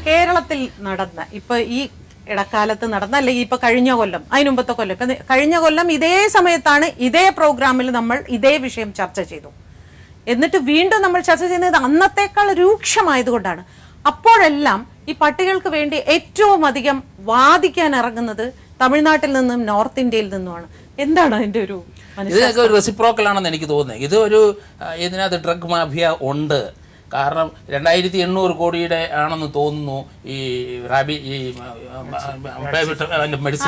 കേരളത്തിൽ നടന്ന ഇപ്പൊ ഈ ഇടക്കാലത്ത് നടന്ന അല്ലെങ്കിൽ ഇപ്പൊ കഴിഞ്ഞ കൊല്ലം അതിനുമ്പത്തെ കൊല്ലം ഇപ്പൊ കഴിഞ്ഞ കൊല്ലം ഇതേ സമയത്താണ് ഇതേ പ്രോഗ്രാമിൽ നമ്മൾ ഇതേ വിഷയം ചർച്ച ചെയ്തു. എന്നിട്ട് വീണ്ടും നമ്മൾ ചർച്ച ചെയ്യുന്നത് അന്നത്തേക്കാൾ രൂക്ഷമായതുകൊണ്ടാണ്. അപ്പോഴെല്ലാം ഈ പട്ടികൾക്ക് വേണ്ടി ഏറ്റവും അധികം വാദിക്കാൻ ഇറങ്ങുന്നത് തമിഴ്നാട്ടിൽ നിന്നും നോർത്ത് ഇന്ത്യയിൽ നിന്നുമാണ്. എന്താണ് അതിന്റെ ഒരു ഇതൊക്കെ ഒരു റെസിപ്രോക്കൽ ആണെന്ന് എനിക്ക് തോന്നുന്നത്. ഇത് ഒരു ഇതിനകത്ത് ഡ്രഗ് മാഫിയ ഉണ്ട്. കാരണം 2800 കോടിയുടെ ആണെന്ന് തോന്നുന്നു ഈ റാബി ഈ മെഡിസിൻ.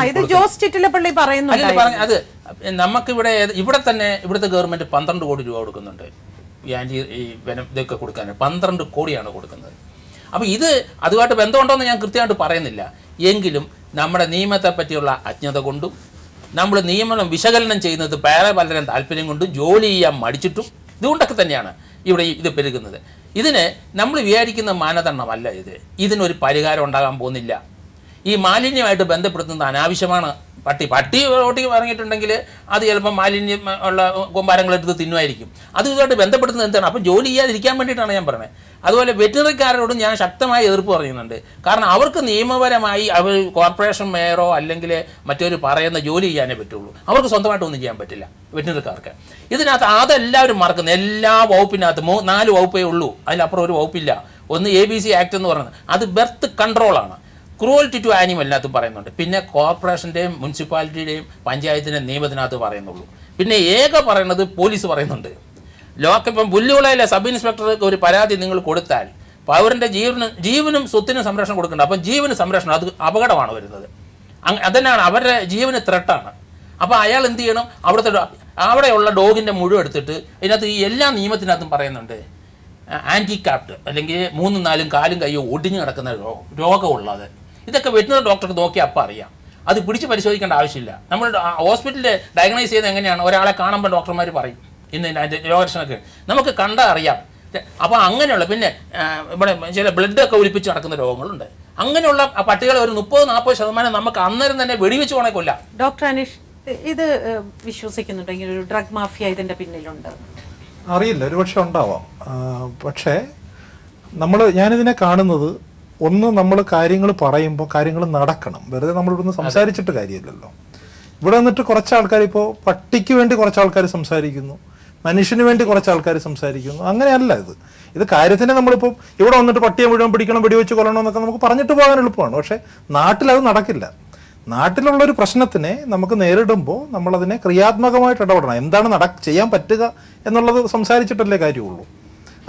അത് നമുക്കിവിടെ തന്നെ ഇവിടുത്തെ ഗവൺമെന്റ് 12 കോടി രൂപ കൊടുക്കുന്നുണ്ട് ഈ ആൻറ്റി ഈ ഇതൊക്കെ കൊടുക്കാൻ. 12 കോടിയാണ് കൊടുക്കുന്നത്. അപ്പോൾ ഇത് അതുമായിട്ട് ബന്ധമുണ്ടോയെന്ന് ഞാൻ കൃത്യമായിട്ട് പറയുന്നില്ല. എങ്കിലും നമ്മുടെ നിയമത്തെ പറ്റിയുള്ള അജ്ഞത കൊണ്ടും നമ്മൾ നിയമനം വിശകലനം ചെയ്യുന്നത് പലരും താല്പര്യം കൊണ്ടും ജോലി ചെയ്യാൻ മടിച്ചിട്ടും ഇതുകൊണ്ടൊക്കെ തന്നെയാണ് ഇവിടെ ഇത് പെരുകുന്നത്. ഇതിന് നമ്മൾ വിചാരിക്കുന്ന മാനദണ്ഡമല്ല ഇത്. ഇതിനൊരു പരിഹാരം ഉണ്ടാകാൻ പോകുന്നില്ല. ഈ മാലിന്യമായിട്ട് ബന്ധപ്പെടുത്തുന്നത് അനാവശ്യമാണ്. പട്ടി റോട്ടി ഇറങ്ങിയിട്ടുണ്ടെങ്കിൽ അത് ചിലപ്പോൾ മാലിന്യം ഉള്ള കൊമ്പാരങ്ങളെടുത്ത് തിന്നുമായിരിക്കും. അത് ഇതുമായിട്ട് ബന്ധപ്പെടുത്തുന്നത് എന്താണ്? അപ്പം ജോലി ചെയ്യാതിരിക്കാൻ വേണ്ടിയിട്ടാണ് ഞാൻ പറയുന്നത്. അതുപോലെ വെറ്ററിനറിക്കാരോടും ഞാൻ ശക്തമായ എതിർപ്പ് പറയുന്നുണ്ട്. കാരണം അവർക്ക് നിയമപരമായി അവർ കോർപ്പറേഷൻ മേയറോ അല്ലെങ്കിൽ മറ്റൊരു പറയുന്ന ജോലി ചെയ്യാനേ പറ്റുള്ളൂ. അവർക്ക് സ്വന്തമായിട്ടൊന്നും ചെയ്യാൻ പറ്റില്ല വെറ്ററിനറിക്കാർക്ക്. ഇതിനകത്ത് അതെല്ലാവരും മറക്കുന്നത്. എല്ലാ വകുപ്പിനകത്ത് 4 വകുപ്പേ ഉള്ളൂ, അതിലപ്പുറം ഒരു വകുപ്പില്ല. ഒന്ന് ABC ആക്ട് എന്ന് പറയുന്നത്, അത് ബെർത്ത് കൺട്രോളാണ്. ക്രൂവൽറ്റി ടു ആനിമലിനകത്ത് പറയുന്നുണ്ട്. പിന്നെ കോർപ്പറേഷൻ്റെയും മുനിസിപ്പാലിറ്റിയുടെയും പഞ്ചായത്തിൻ്റെ നിയമത്തിനകത്ത് പറയുന്നുള്ളൂ. പിന്നെ പറയുന്നത് പോലീസ് പറയുന്നുണ്ട്. ഇപ്പം പുല്ലുവിളയിലെ സബ് ഇൻസ്പെക്ടർക്ക് ഒരു പരാതി നിങ്ങൾ കൊടുത്താൽ പൗരൻ്റെ ജീവനും സ്വത്തിനും സംരക്ഷണം കൊടുക്കേണ്ട. അപ്പം ജീവന് സംരക്ഷണം അത് അപകടമാണ് വരുന്നത്. അതന്നെയാണ് അവരുടെ ജീവന് ത്രെട്ടാണ്. അപ്പോൾ അയാൾ എന്ത് ചെയ്യണം? അവിടെയുള്ള ഡോഗിൻ്റെ മുഴുവൻ എടുത്തിട്ട് ഇതിനകത്ത് ഈ എല്ലാ നിയമത്തിനകത്തും പറയുന്നുണ്ട് ആൻറ്റികാപ്റ്റ് അല്ലെങ്കിൽ 3-4 കാലും കയ്യോ ഒടിഞ്ഞു കിടക്കുന്ന രോഗമുള്ളത്. ഇതൊക്കെ വെറ്റിനറി ഡോക്ടർക്ക് നോക്കി അപ്പം അറിയാം. അത് പിടിച്ച് പരിശോധിക്കേണ്ട ആവശ്യമില്ല. നമ്മൾ ഹോസ്പിറ്റലിൽ ഡയഗ്നൈസ് ചെയ്യുന്നത് എങ്ങനെയാണ്? ഒരാളെ കാണുമ്പോൾ ഡോക്ടർമാർ പറയും ഇന്ന് അതിൻ്റെ രോഗലക്ഷണമൊക്കെ നമുക്ക് കണ്ടാൽ അറിയാം. അപ്പോൾ അങ്ങനെയുള്ള പിന്നെ ഇവിടെ ചില ബ്ലഡൊക്കെ ഒലിപ്പിച്ച് നടക്കുന്ന രോഗങ്ങളുണ്ട്. അങ്ങനെയുള്ള പട്ടികൾ ഒരു 30-40% നമുക്ക് അന്നേരം തന്നെ വെടിവെച്ച് വേണേ കൊല്ലാം. ഡോക്ടർ അനീഷ്, ഇത് വിശ്വസിക്കുന്നുണ്ടോ ഇങ്ങനെ ഒരു ഡ്രഗ് മാഫിയ ഇതിൻ്റെ പിന്നിലുണ്ട്? അറിയില്ല, ഒരുപക്ഷെ ഉണ്ടാവാം. പക്ഷേ ഞാനിതിനെ കാണുന്നത്, ഒന്ന് നമ്മൾ കാര്യങ്ങൾ പറയുമ്പോൾ കാര്യങ്ങൾ നടക്കണം. വെറുതെ നമ്മളിവിടുന്ന് സംസാരിച്ചിട്ട് കാര്യമില്ലല്ലോ. ഇവിടെ വന്നിട്ട് കുറച്ച് ആൾക്കാർ ഇപ്പോൾ പട്ടിക്ക് വേണ്ടി കുറച്ച് ആൾക്കാർ സംസാരിക്കുന്നു, മനുഷ്യന് വേണ്ടി കുറച്ച് ആൾക്കാർ സംസാരിക്കുന്നു. അങ്ങനെയല്ല ഇത് കാര്യത്തിന് നമ്മളിപ്പോൾ ഇവിടെ വന്നിട്ട് പട്ടിയെ മുഴുവൻ പിടിക്കണം, വെടിവെച്ച് കൊല്ലണം എന്നൊക്കെ നമുക്ക് പറഞ്ഞിട്ട് പോകാൻ എളുപ്പമാണ്. പക്ഷേ നാട്ടിലത് നടക്കില്ല. നാട്ടിലുള്ളൊരു പ്രശ്നത്തിനെ നമുക്ക് നേരിടുമ്പോൾ നമ്മളതിനെ ക്രിയാത്മകമായിട്ട് ഇടപെടണം. എന്താണ് ചെയ്യാൻ പറ്റുക എന്നുള്ളത് സംസാരിച്ചിട്ടല്ലേ കാര്യമുള്ളൂ.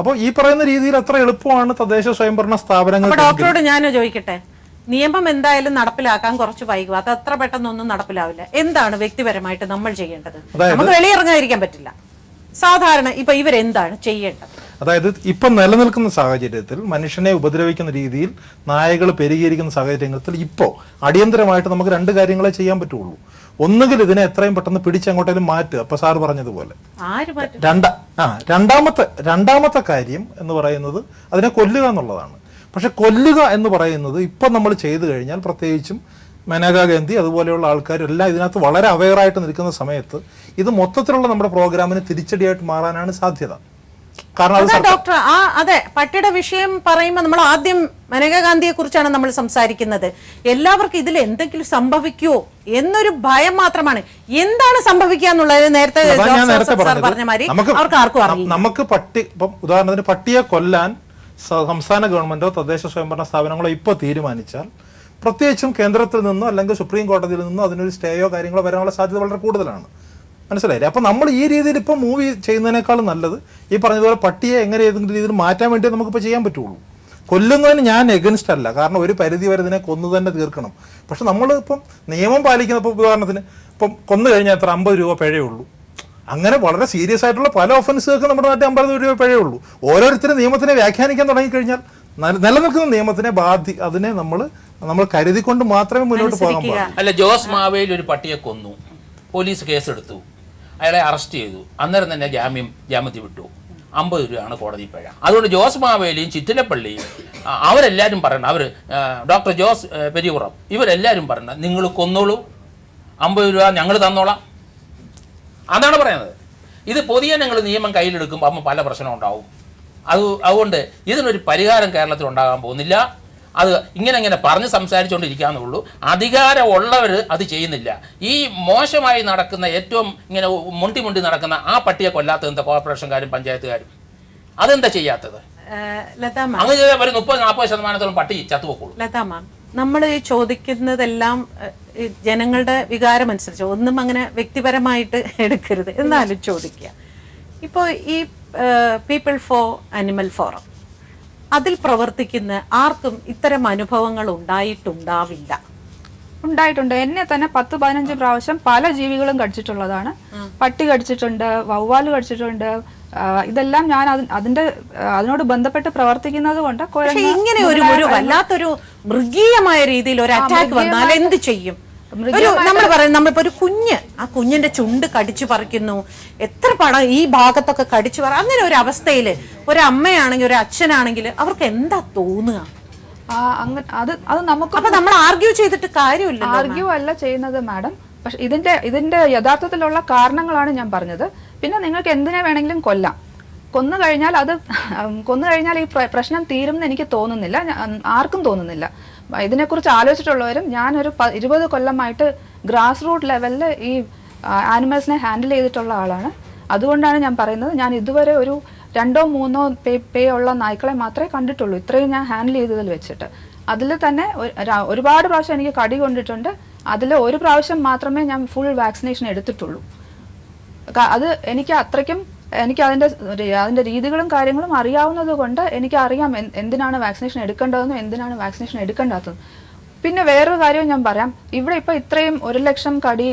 അപ്പോൾ ഈ പറയുന്ന രീതിയിൽ അത്ര എളുപ്പമാണ് തദ്ദേശ സ്വയംഭരണ സ്ഥാപനങ്ങൾ. ഡോക്ടറോട് ഞാൻ ചോദിക്കട്ടെ, നിയമം എന്തായാലും നടപ്പിലാക്കാൻ കുറച്ച് വൈകും, അത് അത്ര പെട്ടെന്നൊന്നും നടപ്പിലാവില്ല. എന്താണ് വ്യക്തിപരമായിട്ട് നമ്മൾ ചെയ്യേണ്ടത്? നമുക്ക് വെളിയിറങ്ങാതിരിക്കാൻ പറ്റില്ല. സാധാരണ ഇപ്പൊ ഇവരെന്താണ് ചെയ്യേണ്ടത്? അതായത് ഇപ്പം നിലനിൽക്കുന്ന സാഹചര്യത്തിൽ മനുഷ്യനെ ഉപദ്രവിക്കുന്ന രീതിയിൽ നായകൾ പെരുകിയിരിക്കുന്ന സാഹചര്യത്തിൽ ഇപ്പോൾ അടിയന്തരമായിട്ട് നമുക്ക് 2 കാര്യങ്ങളെ ചെയ്യാൻ പറ്റുള്ളൂ. ഒന്നുകിൽ ഇതിനെ എത്രയും പെട്ടെന്ന് പിടിച്ചങ്ങോട്ടേലും മാറ്റുക, അപ്പൊ സാറ് പറഞ്ഞതുപോലെ. രണ്ടാമത്തെ കാര്യം എന്ന് പറയുന്നത് അതിനെ കൊല്ലുക എന്നുള്ളതാണ്. പക്ഷെ കൊല്ലുക എന്ന് പറയുന്നത് ഇപ്പം നമ്മൾ ചെയ്തു കഴിഞ്ഞാൽ, പ്രത്യേകിച്ചും മേനകാ ഗാന്ധി അതുപോലെയുള്ള ആൾക്കാരെല്ലാം ഇതിനകത്ത് വളരെ അവെയറായിട്ട് നിൽക്കുന്ന സമയത്ത് ഇത് മൊത്തത്തിലുള്ള നമ്മുടെ പ്രോഗ്രാമിന് തിരിച്ചടിയായിട്ട് മാറാനാണ് സാധ്യത. കാരണം ഡോക്ടർ അതെ, പട്ടിയുടെ വിഷയം പറയുമ്പോൾ നമ്മൾ ആദ്യം മേനകാ ഗാന്ധിയെ കുറിച്ചാണ് നമ്മൾ സംസാരിക്കുന്നത്. എല്ലാവർക്കും ഇതിൽ എന്തെങ്കിലും സംഭവിക്കുമോ എന്നൊരു ഭയം മാത്രമാണ്. എന്താണ് സംഭവിക്കുക എന്നുള്ളത് നേരത്തെ പറഞ്ഞ മാതിരി അവർക്ക് ആർക്കും അറിയില്ല. നമുക്ക് ഇപ്പം ഉദാഹരണത്തിന് പട്ടിയെ കൊല്ലാൻ സംസ്ഥാന ഗവൺമെന്റോ തദ്ദേശ സ്വയംഭരണ സ്ഥാപനങ്ങളോ ഇപ്പോൾ തീരുമാനിച്ചാൽ, പ്രത്യേകിച്ചും കേന്ദ്രത്തിൽ നിന്നോ അല്ലെങ്കിൽ സുപ്രീം കോടതിയിൽ നിന്നോ അതിനൊരു സ്റ്റേയോ കാര്യങ്ങളോ വരാനുള്ള സാധ്യത വളരെ കൂടുതലാണ്. മനസ്സിലായില്ലേ? അപ്പോൾ നമ്മൾ ഈ രീതിയിൽ ഇപ്പോൾ മൂവി ചെയ്യുന്നതിനേക്കാളും നല്ലത് ഈ പറഞ്ഞതുപോലെ പട്ടിയെ എങ്ങനെ ഏതെങ്കിലും രീതിയിൽ മാറ്റാൻ വേണ്ടി നമുക്കിപ്പോൾ ചെയ്യാൻ പറ്റുള്ളൂ. കൊല്ലുന്നതിന് ഞാൻ എഗൻസ്റ്റ് അല്ല, കാരണം ഒരു പരിധി വരെ ഇതിനെ കൊന്നു തന്നെ തീർക്കണം. പക്ഷെ നമ്മൾ ഇപ്പം നിയമം പാലിക്കുന്ന, ഇപ്പോൾ ഉദാഹരണത്തിന് ഇപ്പം കൊന്നു കഴിഞ്ഞാൽ എത്ര 50 രൂപ പിഴയേ ഉള്ളൂ. അങ്ങനെ വളരെ സീരിയസ് ആയിട്ടുള്ള പല ഒഫൻസുകൾക്ക് നമ്മുടെ നാട്ടിൽ 50 രൂപ പിഴയേ ഉള്ളൂ. ഓരോരുത്തരും നിയമത്തിനെ വ്യാഖ്യാനിക്കാൻ തുടങ്ങിക്കഴിഞ്ഞാൽ നിലനിൽക്കുന്ന നിയമത്തിനെ അതിനെ നമ്മൾ കരുതിക്കൊണ്ട് മാത്രമേ മുന്നോട്ട് പോകാൻ പാടുള്ളൂ. അല്ല, ജോസ് മാവേലി ഒരു പട്ടിയെ കൊന്നു, പോലീസ് കേസെടുത്തു, അയാളെ അറസ്റ്റ് ചെയ്തു, അന്നേരം തന്നെ ജാമ്യത്തിൽ വിട്ടു. 50 രൂപയാണ് കോടതി പിഴ. അതുകൊണ്ട് ജോസ് മാവേലിയും ചിറ്റിലപ്പള്ളിയും അവരെല്ലാവരും പറയണം, അവർ ഡോക്ടർ ജോസ് പെരിയപുറം ഇവരെല്ലാവരും പറയണം, നിങ്ങൾ കൊന്നോളൂ, 50 രൂപ ഞങ്ങൾ തന്നോളാം. അതാണ് പറയുന്നത്. ഇത് പൊതുജനങ്ങൾ നിയമം കയ്യിലെടുക്കുമ്പോൾ പല പ്രശ്നം ഉണ്ടാവും. അതുകൊണ്ട് ഇതിനൊരു പരിഹാരം കേരളത്തിൽ ഉണ്ടാകാൻ പോകുന്നില്ല. അത് ഇങ്ങനെ പറഞ്ഞ് സംസാരിച്ചുകൊണ്ടിരിക്കാന്നുള്ളൂ. അധികാരമുള്ളവർ അത് ചെയ്യുന്നില്ല. ഈ മോശമായി നടക്കുന്ന ഏറ്റവും ഇങ്ങനെ മുണ്ടി നടക്കുന്ന ആ പട്ടിയെ കൊല്ലാത്തത് എന്താ കോർപ്പറേഷൻകാരും പഞ്ചായത്തുകാരും? അതെന്താ ചെയ്യാത്തത്? അങ്ങ് ചെയ്താൽ ഒരു 30-40% പട്ടി ചത്തുപോക്കുള്ളൂ. ലതാ മാം, നമ്മൾ ഈ ചോദിക്കുന്നതെല്ലാം ജനങ്ങളുടെ വികാരം അനുസരിച്ച്, ഒന്നും അങ്ങനെ വ്യക്തിപരമായിട്ട് എടുക്കരുത്. എന്നാലും ചോദിക്കുക. ഇപ്പോൾ ഈ പീപ്പിൾ ഫോർ അനിമൽ ഫോറം, അതിൽ പ്രവർത്തിക്കുന്ന ആർക്കും ഇത്തരം അനുഭവങ്ങൾ ഉണ്ടായിട്ടുണ്ടാവില്ല. ഉണ്ടായിട്ടുണ്ട്. എന്നെ തന്നെ 10-15 പ്രാവശ്യം പല ജീവികളും കടിച്ചിട്ടുള്ളതാണ്. പട്ടി കടിച്ചിട്ടുണ്ട്, വവ്വാല് കടിച്ചിട്ടുണ്ട്. ഇതെല്ലാം ഞാൻ അതിനോട് ബന്ധപ്പെട്ട് പ്രവർത്തിക്കുന്നത് കൊണ്ട് ഇങ്ങനെ ഒരു വല്ലാത്തൊരു മൃഗീയമായ രീതിയിൽ ഒരു അറ്റാക്ക് വന്നാൽ എന്ത് ചെയ്യും? നമ്മൾ പറയുന്നത്, നമ്മളിപ്പോ ഒരു ആ കുഞ്ഞിന്റെ ചുണ്ട് കടിച്ചു പറിക്കുന്നു, എത്ര പണം ഈ ഭാഗത്തൊക്കെ കടിച്ചു അങ്ങനെ ഒരു അവസ്ഥയില് ഒരു അമ്മയാണെങ്കിൽ ഒരു അച്ഛനാണെങ്കിൽ അവർക്ക് എന്താ തോന്നുക? അത് നമുക്ക് അപ്പൊ നമ്മൾ ആർഗ്യൂ ചെയ്തിട്ട് കാര്യമില്ല. ആർഗ്യൂ അല്ല ചെയ്യുന്നത് മാഡം. പക്ഷെ ഇതിന്റെ യഥാർത്ഥത്തിലുള്ള കാരണങ്ങളാണ് ഞാൻ പറഞ്ഞത്. പിന്നെ നിങ്ങൾക്ക് എന്തിനെ വേണമെങ്കിലും കൊല്ലാം. കൊന്നു കഴിഞ്ഞാൽ ഈ പ്രശ്നം തീരുമെന്ന് എനിക്ക് തോന്നുന്നില്ല, ആർക്കും തോന്നുന്നില്ല. ഇതിനെക്കുറിച്ച് ആലോചിച്ചിട്ടുള്ളവരും, ഞാനൊരു 20 കൊല്ലമായിട്ട് ഗ്രാസ് റൂട്ട് ലെവലിൽ ഈ ആനിമൽസിനെ ഹാൻഡിൽ ചെയ്തിട്ടുള്ള ആളാണ്. അതുകൊണ്ടാണ് ഞാൻ പറയുന്നത്, ഞാൻ ഇതുവരെ ഒരു 2-3 പേ ഉള്ള നായ്ക്കളെ മാത്രമേ കണ്ടിട്ടുള്ളൂ, ഇത്രയും ഞാൻ ഹാൻഡിൽ ചെയ്തതിൽ വെച്ചിട്ട്. അതിൽ തന്നെ ഒരുപാട് പ്രാവശ്യം എനിക്ക് കടി കൊണ്ടിട്ടുണ്ട്. അതിൽ ഒരു പ്രാവശ്യം മാത്രമേ ഞാൻ ഫുൾ വാക്സിനേഷൻ എടുത്തിട്ടുള്ളൂ. അത് എനിക്ക് അത്രയ്ക്കും അതിന്റെ രീതികളും കാര്യങ്ങളും അറിയാവുന്നത് കൊണ്ട് എനിക്കറിയാം എന്തിനാണ് വാക്സിനേഷൻ എടുക്കേണ്ടതെന്നും എന്തിനാണ് വാക്സിനേഷൻ എടുക്കേണ്ടാത്തതും. പിന്നെ വേറൊരു കാര്യം ഞാൻ പറയാം. ഇവിടെ ഇപ്പൊ ഇത്രയും 1 ലക്ഷം കടി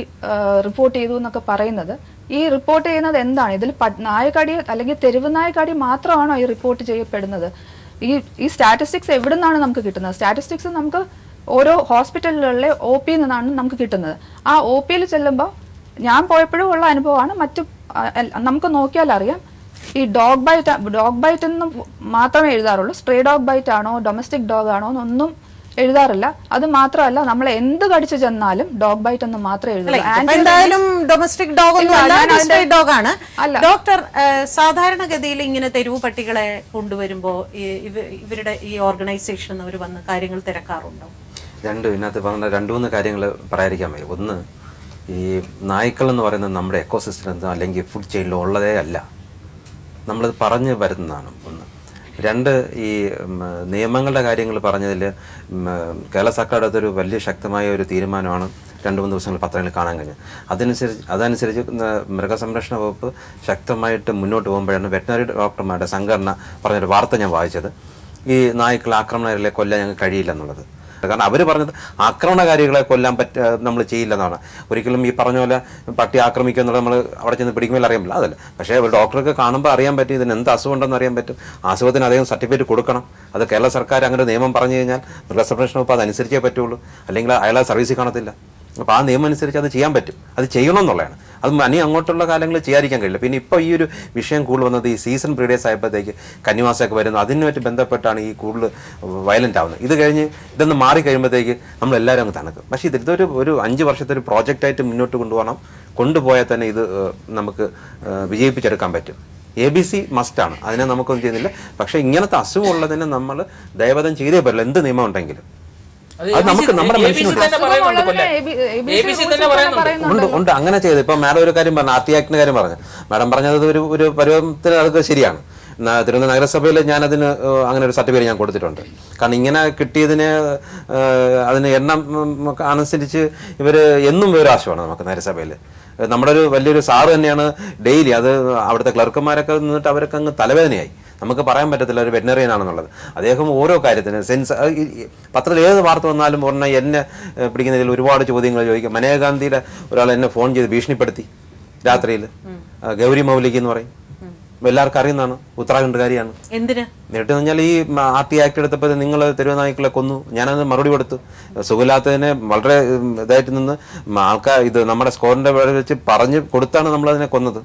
റിപ്പോർട്ട് ചെയ്തു എന്നൊക്കെ പറയുന്നത്, ഈ റിപ്പോർട്ട് ചെയ്യുന്നത് എന്താണ്? ഇതിൽ നായകടി അല്ലെങ്കിൽ തെരുവ് നായകടി മാത്രമാണോ ഈ റിപ്പോർട്ട് ചെയ്യപ്പെടുന്നത്? ഈ സ്റ്റാറ്റിസ്റ്റിക്സ് എവിടെ നിന്നാണ് നമുക്ക് കിട്ടുന്നത്? സ്റ്റാറ്റിസ്റ്റിക്സ് നമുക്ക് ഓരോ ഹോസ്പിറ്റലുകളിലെ OP നിന്നാണ് നമുക്ക് കിട്ടുന്നത്. ആ OP ചെല്ലുമ്പോൾ ഞാൻ പോയപ്പോഴും ഉള്ള അനുഭവമാണ്, നമുക്ക് നോക്കിയാൽ അറിയാം. ഈ ഡോഗ് ബൈറ്റ് എന്ന് മാത്രമേ എഴുതാറുള്ളൂ. സ്ട്രേ ഡോഗ് ബൈറ്റ് ആണോ ഡൊമസ്റ്റിക് ഡോഗ് ആണോ എന്നൊന്നും എഴുതാറില്ല. അത് മാത്രമല്ല, നമ്മൾ എന്ത് കടിച്ചു ചെന്നാലും ഡോഗ് ബൈറ്റ് എന്ന് മാത്രമേ എഴുതുള്ളൂ. എന്തായാലും ഡൊമസ്റ്റിക് ഡോഗ് ആണ്. ഡോക്ടർ, സാധാരണഗതിയിൽ ഇങ്ങനെ തെരുവ് പട്ടികളെ കൊണ്ടുവരുമ്പോ ഇവരുടെ ഈ ഓർഗനൈസേഷൻ അവർ വന്ന് കാര്യങ്ങൾ തിരക്കാറുണ്ടോ? ഇതിനകത്ത് പറഞ്ഞ 2-3 കാര്യങ്ങൾ പറയാതിരിക്കാൻ വയ്യ. ഒന്ന്, ഈ നായ്ക്കൾ എന്ന് പറയുന്നത് നമ്മുടെ എക്കോസിസ്റ്റം അല്ലെങ്കിൽ ഫുഡ് ചെയിനിൽ ഉള്ളതേ അല്ല, നമ്മളത് പറഞ്ഞു വരുന്നതാണ്. ഒന്ന്. 2, ഈ നിയമങ്ങളുടെ കാര്യങ്ങൾ പറഞ്ഞതിൽ കേരള സർക്കാർ എടുത്തൊരു വലിയ ശക്തമായ ഒരു തീരുമാനമാണ് 2-3 ദിവസങ്ങൾ പത്രങ്ങളിൽ കാണാൻ കഴിഞ്ഞത്. അതനുസരിച്ച് മൃഗസംരക്ഷണ വകുപ്പ് ശക്തമായിട്ട് മുന്നോട്ട് പോകുമ്പോഴാണ് വെറ്റിനറി ഡോക്ടർമാരുടെ സംഘടന പറഞ്ഞൊരു വാർത്ത ഞാൻ വായിച്ചത്, ഈ നായ്ക്കൾ ആക്രമണകാരികളെ കൊല്ലാൻ ഞങ്ങൾക്ക് കഴിയില്ല എന്നുള്ളത്. കാരണം അവർ പറഞ്ഞത് ആക്രമണകാരികളെ കൊല്ലാൻ നമ്മൾ ചെയ്യില്ലെന്നാണ്. ഒരിക്കലും ഈ പറഞ്ഞ പോലെ പട്ടി ആക്രമിക്കുക എന്നുള്ളത് നമ്മൾ അവിടെ ചെന്ന് പിടിക്കുമ്പോൾ അറിയാൻ പറ്റില്ല, അതല്ല. പക്ഷേ ഡോക്ടർക്ക് കാണുമ്പോൾ അറിയാൻ പറ്റും ഇതിന് എന്ത് അസുഖം ഉണ്ടെന്ന് അറിയാൻ പറ്റും. അസുഖത്തിന് അദ്ദേഹം സർട്ടിഫിക്കറ്റ് കൊടുക്കണം. അത് കേരള സർക്കാർ അങ്ങനെ നിയമം പറഞ്ഞു കഴിഞ്ഞാൽ മൃഗസംരക്ഷണ വകുപ്പ് അതനുസരിച്ചേ പറ്റുള്ളൂ, അല്ലെങ്കിൽ അയാളെ സർവീസിൽ കാണത്തില്ല. അപ്പോൾ ആ നിയമം അനുസരിച്ച് അത് ചെയ്യാൻ പറ്റും, അത് ചെയ്യണമെന്നുള്ളതാണ്. അത് അങ്ങോട്ടുള്ള കാലങ്ങളിൽ ചെയ്യാതിരിക്കാൻ കഴിയില്ല. പിന്നെ ഇപ്പോൾ ഈ ഒരു വിഷയം കൂടുതൽ വന്നത് ഈ സീസൺ ബ്രീഡേഴ്സ് ആയപ്പോഴത്തേക്ക് കന്നിമാസമൊക്കെ വരുന്നു, അതിനുമായിട്ട് ബന്ധപ്പെട്ടാണ് ഈ കൂടുതൽ വയലൻ്റ് ആവുന്നത്. ഇത് കഴിഞ്ഞ് ഇതൊന്ന് മാറി കഴിയുമ്പോഴത്തേക്ക് നമ്മളെല്ലാവരും അങ്ങ് തണുക്കും. പക്ഷേ ഒരു 5 വർഷത്തെ ഒരു പ്രോജക്റ്റായിട്ട് മുന്നോട്ട് കൊണ്ടുപോയാൽ തന്നെ ഇത് നമുക്ക് വിജയിപ്പിച്ചെടുക്കാൻ പറ്റും. ABC മസ്റ്റാണ്, അതിനെ നമുക്കൊന്നും ചെയ്യുന്നില്ല. പക്ഷേ ഇങ്ങനത്തെ അസുഖമുള്ളതിനെ നമ്മൾ ദയവധം ചെയ്തേ പറ്റില്ല, എന്ത് നിയമം ഉണ്ടെങ്കിലും. ഉണ്ട് അങ്ങനെ ചെയ്ത്. ഇപ്പൊ മാഡം ഒരു കാര്യം പറഞ്ഞു, RT ആക്ടിന്റെ കാര്യം പറഞ്ഞു. മാഡം പറഞ്ഞത് ഒരു പരുവത്തിന് അതൊക്കെ ശരിയാണ്. തിരുവനന്തപുരം നഗരസഭയിൽ ഞാനതിന് അങ്ങനെ ഒരു സർട്ടിഫിക്കറ്റ് ഞാൻ കൊടുത്തിട്ടുണ്ട്. കാരണം ഇങ്ങനെ കിട്ടിയതിന് അതിന് എണ്ണം അനുസരിച്ച് ഇവർ എന്നും വിവരാശമാണ് നമുക്ക് നഗരസഭയിൽ. നമ്മുടെ ഒരു വലിയൊരു സാറ് തന്നെയാണ് ഡെയിലി അത് അവിടുത്തെ ക്ലർക്കന്മാരൊക്കെ നിന്നിട്ട് അവരൊക്കെ അങ്ങ് തലവേദനയായി. നമുക്ക് പറയാൻ പറ്റത്തില്ല ഒരു വെറ്റനറിയൻ ആണെന്നുള്ളത്. അദ്ദേഹം ഓരോ കാര്യത്തിന് പത്രത്തിൽ ഏത് വാർത്ത വന്നാലും പറഞ്ഞാൽ എന്നെ പിടിക്കുന്നതിൽ ഒരുപാട് ചോദ്യങ്ങൾ ചോദിക്കും. മനേകാഗാന്ധിയുടെ ഒരാൾ എന്നെ ഫോൺ ചെയ്ത് ഭീഷണിപ്പെടുത്തി രാത്രിയിൽ. ഗൗരി മൗലിക് എന്ന് പറയും, എല്ലാവർക്കും അറിയുന്നതാണ്, ഉത്തരാഖണ്ഡുകാരിയാണ്. നേരിട്ട് പറഞ്ഞാൽ ഈ RT ആക്ട് എടുത്തപ്പോൾ നിങ്ങൾ തെരുവ് നായ്ക്കളെ കൊന്നു, ഞാനത് മറുപടി കൊടുത്തു. സുഖമില്ലാത്തതിനെ വളരെ ഇതായിട്ട് നിന്ന് ആൾക്കാർ ഇത് നമ്മുടെ സ്കോറിൻ്റെ വെച്ച് പറഞ്ഞ് കൊടുത്താണ് നമ്മളതിനെ കൊന്നത്.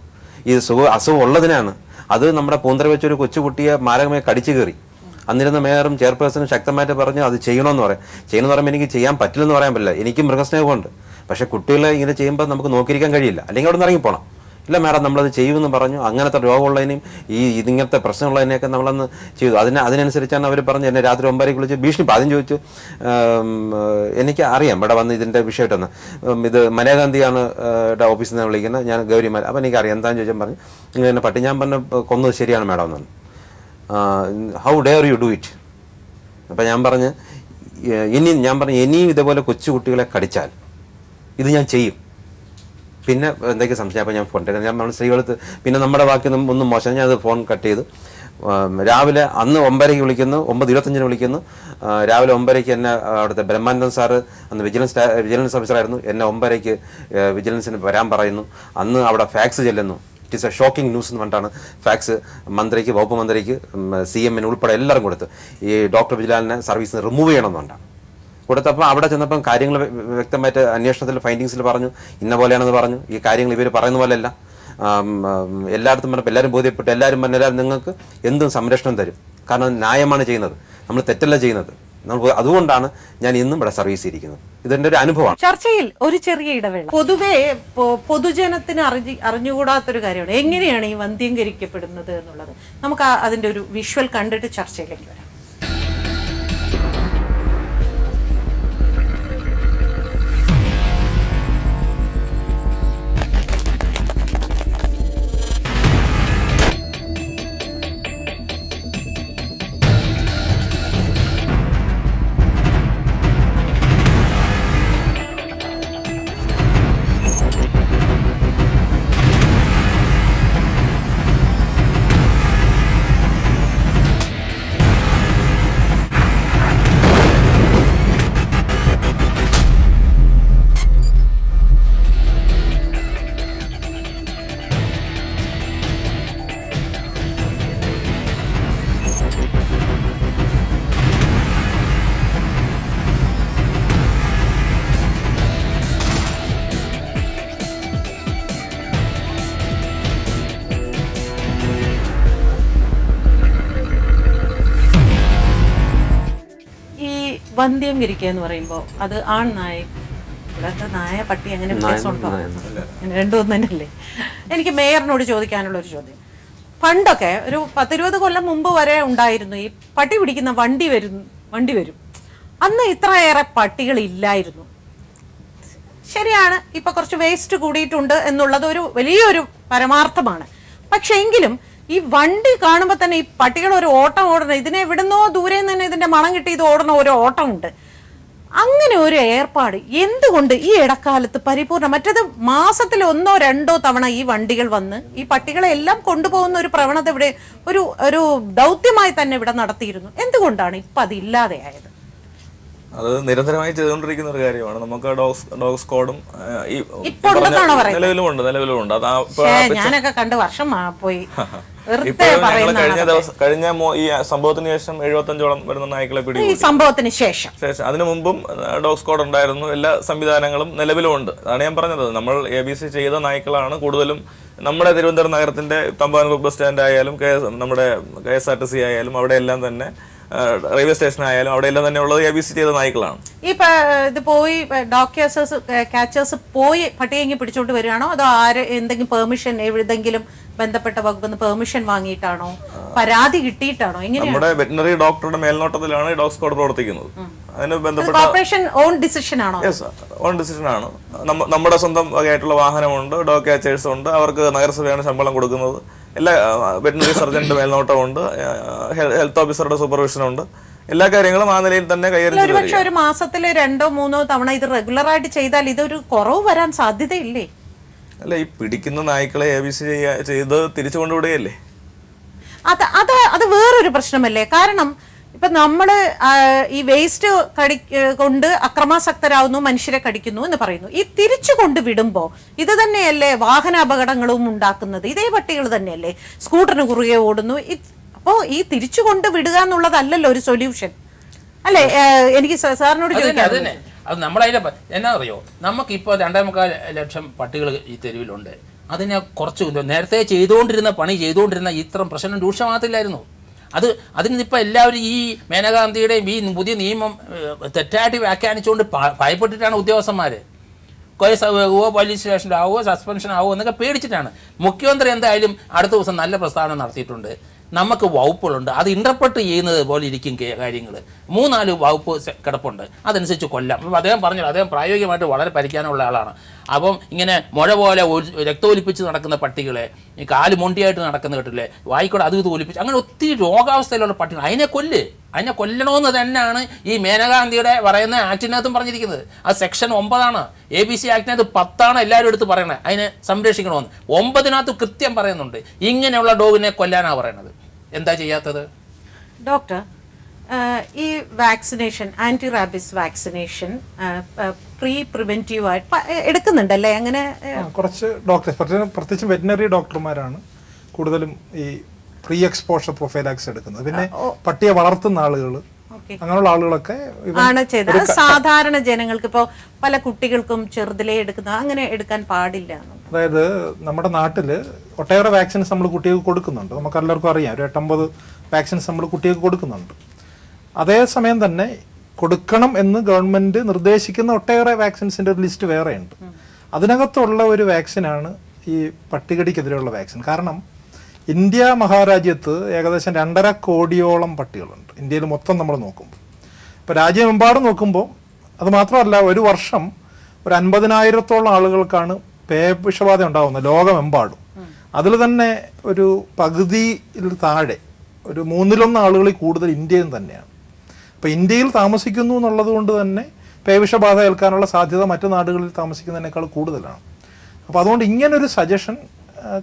ഈ അസുഖം ഉള്ളതിനാണ്. അത് നമ്മുടെ പൂന്തറ വെച്ചൊരു കൊച്ചുകുട്ടിയെ മാരകമായി കടിച്ചു കയറി. അന്നിരുന്ന മേയറും ചെയർപേഴ്സണും ശക്തമായിട്ട് പറഞ്ഞു അത് ചെയ്യണമെന്ന് പറയാം. ചെയ്യണമെന്ന് പറയുമ്പോൾ എനിക്ക് ചെയ്യാൻ പറ്റില്ലെന്ന് പറയാൻ പറ്റില്ല, എനിക്ക് മൃഗസ്നേഹമുണ്ട്. പക്ഷേ കുട്ടികളെ ഇങ്ങനെ ചെയ്യുമ്പോൾ നമുക്ക് നോക്കിയിരിക്കാൻ കഴിയില്ല, അല്ലെങ്കിൽ അവിടെ നിന്ന് ഇറങ്ങിപ്പോണം. ഇല്ല മാഡം നമ്മളത് ചെയ്യുമെന്ന് പറഞ്ഞു. അങ്ങനത്തെ രോഗമുള്ളതിനെയും ഇതിങ്ങനത്തെ പ്രശ്നമുള്ളതിനെയൊക്കെ നമ്മളന്ന് ചെയ്തു. അതിനനുസരിച്ചാണ് അവർ പറഞ്ഞ് എന്നെ രാത്രി 9 വിളിച്ച് ഭീഷണിപ്പ്. ആദ്യം ചോദിച്ചു എനിക്ക് അറിയാം ഇവിടെ വന്ന് ഇതിൻ്റെ വിഷയമായിട്ടൊന്ന് ഇത് മനേകാന്തിയാണ് ഓഫീസിൽ നിന്ന് വിളിക്കുന്നത്, ഞാൻ ഗൗരിമാർ. അപ്പോൾ എനിക്കറിയാം എന്താണെന്ന് ചോദിച്ചാൽ പറഞ്ഞു ഇങ്ങനെ പട്ടി. ഞാൻ പറഞ്ഞു കൊന്നത് ശരിയാണ് മാഡം എന്നാണ്. How dare you do it? അപ്പം ഞാൻ പറഞ്ഞു ഇനിയും ഇതേപോലെ കൊച്ചുകുട്ടികളെ കടിച്ചാൽ ഇത് ഞാൻ ചെയ്യും. പിന്നെ എന്തൊക്കെ സംശയം. അപ്പോൾ ഞാൻ ഫോൺ നമ്മൾ സ്ത്രീകൾക്ക് പിന്നെ നമ്മുടെ ബാക്കി ഒന്നും മോശം. ഞാനത് ഫോൺ കട്ട് ചെയ്തു. രാവിലെ അന്ന് 9:00 വിളിക്കുന്നു, 9:25 വിളിക്കുന്നു. രാവിലെ 9:00 എന്നെ അവിടുത്തെ ബ്രഹ്മാനന്ദൻ സാറ് അന്ന് വിജിലൻസ് ഓഫീസറായിരുന്നു. എന്നെ 9:00 വിജിലൻസിന് വരാൻ പറയുന്നു. അന്ന് അവിടെ ഫാക്സ് ചെല്ലുന്നു. It is A shocking news എന്ന് പറഞ്ഞിട്ടാണ് ഫാക്സ് മന്ത്രിക്ക്, വകുപ്പ് മന്ത്രിക്ക്, CM ഉൾപ്പെടെ എല്ലാവരും കൊടുത്ത് ഈ ഡോക്ടർ വിജിലാലിനെ സർവീസിൽ നിന്ന് റിമൂവ് ചെയ്യണമെന്നുണ്ടാണ് കൊടുത്തപ്പോൾ അവിടെ ചെന്നപ്പം കാര്യങ്ങൾ വ്യക്തമായിട്ട് അന്വേഷണത്തിൽ ഫൈൻഡിങ്സിൽ പറഞ്ഞു ഇന്ന പോലെയാണെന്ന് പറഞ്ഞു. ഈ കാര്യങ്ങൾ ഇവർ പറയുന്ന പോലെയല്ല. എല്ലായിടത്തും പറഞ്ഞപ്പോൾ എല്ലാവരും ബോധ്യപ്പെട്ടു. എല്ലാവരും പറഞ്ഞാൽ നിങ്ങൾക്ക് എന്തും സംരക്ഷണം തരും, കാരണം ന്യായമാണ് ചെയ്യുന്നത്, നമ്മൾ തെറ്റല്ല ചെയ്യുന്നത്. അതുകൊണ്ടാണ് ഞാൻ ഇന്നും ഇവിടെ സർവീസ് ഇരിക്കുന്നത്. ഇതെൻ്റെ ഒരു അനുഭവമാണ്. ചർച്ചയിൽ ഒരു ചെറിയ ഇടവേള. പൊതുവെ പൊതുജനത്തിന് അറിഞ്ഞുകൂടാത്തൊരു കാര്യമാണ് എങ്ങനെയാണ് ഈ വന്ധ്യംകരിക്കപ്പെടുന്നത് എന്നുള്ളത്. നമുക്ക് അതിന്റെ ഒരു വിഷ്വൽ കണ്ടിട്ട് ചർച്ചയിലേക്ക് വരാം. വന്ധ്യംകരിക്കുക എന്ന് പറയുമ്പോൾ അത് ആൺ നായ, ഇവിടുത്തെ നായ പട്ടി അങ്ങനെ വ്യത്യാസമുണ്ടോ? രണ്ടും ഒന്ന് തന്നെയല്ലേ? എനിക്ക് മേയറിനോട് ചോദിക്കാനുള്ള ഒരു ചോദ്യം. പണ്ടൊക്കെ ഒരു 10-20 കൊല്ലം മുമ്പ് വരെ ഉണ്ടായിരുന്നു ഈ പട്ടി പിടിക്കുന്ന വണ്ടി വരും. അന്ന് ഇത്രയേറെ പട്ടികൾ ഇല്ലായിരുന്നു. ശരിയാണ്, ഇപ്പൊ കുറച്ച് വേസ്റ്റ് കൂടിയിട്ടുണ്ട് എന്നുള്ളത് ഒരു വലിയൊരു പരമാർത്ഥമാണ്. പക്ഷെ എങ്കിലും ഈ വണ്ടി കാണുമ്പോൾ തന്നെ ഈ പട്ടികൾ ഒരു ഓട്ടം ഓടണം. ഇതിനെ എവിടുന്നോ ദൂരെ നിന്ന് തന്നെ ഇതിന്റെ മണം കിട്ടി ഇത് ഓടണ ഒരു ഓട്ടമുണ്ട്. അങ്ങനെ ഒരു ഏർപ്പാട് എന്തുകൊണ്ട് ഈ ഇടക്കാലത്ത് പരിപൂർണം? മറ്റേത് മാസത്തിൽ 1-2 തവണ ഈ വണ്ടികൾ വന്ന് ഈ പട്ടികളെ എല്ലാം കൊണ്ടുപോകുന്ന ഒരു പ്രവണത ഇവിടെ ഒരു ദൗത്യമായി തന്നെ ഇവിടെ നടത്തിയിരുന്നു. എന്തുകൊണ്ടാണ് ഇപ്പൊ അത് ഇല്ലാതെയായത്? അത് നിരന്തരമായി ചെയ്തുകൊണ്ടിരിക്കുന്ന ഒരു കാര്യമാണ്. നമുക്ക് ഡോഗ് സ്ക്വാഡും നിലവിലുമുണ്ട്. ഞാനൊക്കെ കണ്ട് വർഷം പോയി. കഴിഞ്ഞ ഈ സംഭവത്തിന് ശേഷം 75ഓളം വരുന്ന നായ്ക്കളെ ഈ സംഭവത്തിന് ശേഷം അതിനു മുമ്പും ഡോഗ് സ്ക്വാഡ് ഉണ്ടായിരുന്നു. എല്ലാ സംവിധാനങ്ങളും നിലവിലുമുണ്ട്. അതാണ് ഞാൻ പറഞ്ഞത്. നമ്മൾ ABC ചെയ്ത നായ്ക്കളാണ് കൂടുതലും. നമ്മുടെ തിരുവനന്തപുരം നഗരത്തിന്റെ തമ്പാനൂർ ബസ് സ്റ്റാൻഡ് ആയാലും നമ്മുടെ KSRTC ആയാലും അവിടെ എല്ലാം തന്നെ റെയിൽവേ സ്റ്റേഷൻ ആയാലും അവിടെ എല്ലാം തന്നെ ഉള്ളത് ABC ചെയ്ത നായ്ക്കളാണ്. ഈ ഇത് പോയി ഡോഗ് കാച്ചേഴ്സ് പോയി പട്ടിയെങ്കിൽ പിടിച്ചോണ്ട് വരികയാണോ അതോ എന്തെങ്കിലും പെർമിഷൻ എവിടെങ്കിലും ബന്ധപ്പെട്ട വകുപ്പ് പെർമിഷൻ വാങ്ങിയിട്ടാണോ, പരാതി കിട്ടിയിട്ടാണോ? നമ്മുടെ വെറ്റിനറി ഡോക്ടറുടെ മേൽനോട്ടത്തിലാണ് ഡോഗ് സ്ക്വാഡ് പ്രവർത്തിക്കുന്നത്. അതിന് ബന്ധപ്പെട്ട കോർപ്പറേഷൻ ഓൺ ഡിസിഷൻ ആണോ? ഓൺ ഡിസിഷൻ ആണ്. നമ്മുടെ സ്വന്തം വകയായിട്ടുള്ള വാഹനമുണ്ട്, ഡോഗ് കാച്ചേഴ്സ് ഉണ്ട്. അവർക്ക് നഗരസഭയാണ് ശമ്പളം കൊടുക്കുന്നത്. എല്ലാ വെറ്റിനറി സർജന്റെ മേൽനോട്ടമുണ്ട്, ഹെൽത്ത് ഓഫീസറുടെ സൂപ്പർവിഷൻ ഉണ്ട്. എല്ലാ കാര്യങ്ങളും ആ നിലയിൽ തന്നെ കൈകാര്യം. ഒരുപക്ഷെ ഒരു മാസത്തിൽ 2-3 തവണ ഇത് റെഗുലർ ആയിട്ട് ചെയ്താൽ ഇതൊരു കുറവ് വരാൻ സാധ്യതയില്ലേ? അല്ല, ഈ പിടിക്കുന്ന നായ്ക്കളെ ABC ചെയ്ത് തിരിച്ചു കൊണ്ടുവിടുകയല്ലേ? അത് വേറൊരു പ്രശ്നമല്ലേ? കാരണം ഇപ്പൊ നമ്മള് ഈ വേസ്റ്റ് കൊണ്ട് അക്രമാസക്തരാകുന്നു, മനുഷ്യരെ കടിക്കുന്നു എന്ന് പറയുന്നു. ഈ തിരിച്ചു കൊണ്ട് വിടുമ്പോ ഇത് തന്നെയല്ലേ വാഹന അപകടങ്ങളും ഉണ്ടാക്കുന്നത്? ഇതേ പട്ടികൾ തന്നെയല്ലേ സ്കൂട്ടറിന് കുറുകെ ഓടുന്നു. അപ്പോ ഈ തിരിച്ചു കൊണ്ട് വിടുക എന്നുള്ളതല്ലല്ലോ ഒരു സൊല്യൂഷൻ അല്ലേ? എനിക്ക് സാറിനോട് ചോദിക്കാം. അത് നമ്മളതിനെ എന്നാ അറിയോ, നമുക്കിപ്പോൾ 2.25 ലക്ഷം പട്ടികൾ ഈ തെരുവിലുണ്ട്. അതിനെ കുറച്ച് നേരത്തെ ചെയ്തുകൊണ്ടിരുന്ന ഇത്തരം പ്രശ്നം രൂക്ഷമാകത്തില്ലായിരുന്നു. അതിനിപ്പോൾ എല്ലാവരും ഈ മേനകാന്തിയുടെയും ഈ പുതിയ നിയമം തെറ്റായിട്ട് വ്യാഖ്യാനിച്ചുകൊണ്ട് ഭയപ്പെട്ടിട്ടാണ് ഉദ്യോഗസ്ഥന്മാർ. കേസാവുകയോ പോലീസ് സ്റ്റേഷനിലാവുമോ സസ്പെൻഷൻ ആവുമോ എന്നൊക്കെ പേടിച്ചിട്ടാണ്. മുഖ്യമന്ത്രി എന്തായാലും അടുത്ത ദിവസം നല്ല പ്രസ്താവന നടത്തിയിട്ടുണ്ട്. നമുക്ക് വകുപ്പുകളുണ്ട്, അത് ഇൻ്റർപ്രറ്റ് ചെയ്യുന്നത് പോലെ ഇരിക്കും കാര്യങ്ങൾ. 3-4 വകുപ്പ് കിടപ്പുണ്ട്, അതനുസരിച്ച് കൊല്ലാം. അപ്പം അദ്ദേഹം പറഞ്ഞു, അദ്ദേഹം പ്രായോഗികമായിട്ട് വളരെ പരിജ്ഞാനമുള്ള ആളാണ്. അപ്പം ഇങ്ങനെ മുഴ പോലെ രക്തമൊലിപ്പിച്ച് നടക്കുന്ന പട്ടികളെ, ഈ കാല് മൊണ്ടിയായിട്ട് നടക്കുന്ന കേട്ടില്ലേ, വായിക്കൂടെ അത് ഇത് ഒലിപ്പിച്ച്, അങ്ങനെ ഒത്തിരി രോഗാവസ്ഥയിലുള്ള പട്ടികൾ, അതിനെ കൊല്ലണമെന്ന് തന്നെയാണ് ഈ മേനകാന്തിയുടെ പറയുന്ന ആക്ടിനകത്തും പറഞ്ഞിരിക്കുന്നത്. അത് സെക്ഷൻ 9 ABC ആക്ടിനകത്ത് 10 എല്ലാവരും എടുത്ത് പറയണത് അതിനെ സംരക്ഷിക്കണമെന്ന്. 9 കൃത്യം പറയുന്നുണ്ട് ഇങ്ങനെയുള്ള ഡോഗിനെ കൊല്ലാനാണ് പറയണത്. എന്താ ചെയ്യാത്തത്? ഡോക്ടർ, ഈ vaccination, anti rabies vaccination preventive ആയിട്ട് എടുക്കുന്നുണ്ടല്ലേ? അങ്ങനെ കുറച്ച് ഡോക്ടേഴ്സ്, പ്രത്യേകിച്ചും വെറ്റിനറി ഡോക്ടർമാരാണ് കൂടുതലും ഈ പ്രീ എക്സ്പോഷർ പ്രൊഫൈലാക്സ് എടുക്കുന്നത്. പിന്നെ പട്ടിയെ വളർത്തുന്ന ആളുകൾ, അങ്ങനെയുള്ള ആളുകളൊക്കെ ആണ് ചെയ്തത്. സാധാരണ ജനങ്ങൾക്ക് ഇപ്പോൾ പല കുട്ടികൾക്കും ചെറുതിലേ എടുക്കുന്ന അങ്ങനെ എടുക്കാൻ പാടില്ല. അതായത് നമ്മുടെ നാട്ടിൽ ഒട്ടേറെ വാക്സിൻസ് നമ്മൾ കുട്ടികൾക്ക് കൊടുക്കുന്നുണ്ട്. നമുക്ക് എല്ലാവർക്കും അറിയാം, ഒരു 8-9 വാക്സിൻസ് നമ്മൾ കുട്ടികൾക്ക് കൊടുക്കുന്നുണ്ട്. അതേസമയം തന്നെ കൊടുക്കണം എന്ന് ഗവൺമെൻറ് നിർദ്ദേശിക്കുന്ന ഒട്ടേറെ വാക്സിൻസിൻ്റെ ഒരു ലിസ്റ്റ് വേറെയുണ്ട്. അതിനകത്തുള്ള ഒരു വാക്സിനാണ് ഈ പട്ടികടിക്കെതിരെയുള്ള വാക്സിൻ. കാരണം ഇന്ത്യ മഹാരാജ്യത്ത് ഏകദേശം 2.5 കോടിയോളം പട്ടികളുണ്ട് ഇന്ത്യയിൽ മൊത്തം നമ്മൾ നോക്കുമ്പോൾ. ഇപ്പോൾ രാജ്യമെമ്പാടും നോക്കുമ്പോൾ അത് മാത്രമല്ല, ഒരു വർഷം ഒരു 50,000-ഓളം ആളുകൾക്കാണ് പേവിഷബാധ ഉണ്ടാകുന്നത് ലോകമെമ്പാടും. അതിൽ തന്നെ ഒരു പകുതിയിൽ താഴെ, ഒരു 1/3 ആളുകളിൽ കൂടുതൽ ഇന്ത്യയിൽ തന്നെയാണ്. അപ്പോൾ ഇന്ത്യയിൽ താമസിക്കുന്നു എന്നുള്ളത് കൊണ്ട് തന്നെ പേവിഷബാധ ഏൽക്കാനുള്ള സാധ്യത മറ്റു നാടുകളിൽ താമസിക്കുന്നതിനേക്കാൾ കൂടുതലാണ്. അപ്പോൾ അതുകൊണ്ട് ഇങ്ങനൊരു സജഷൻ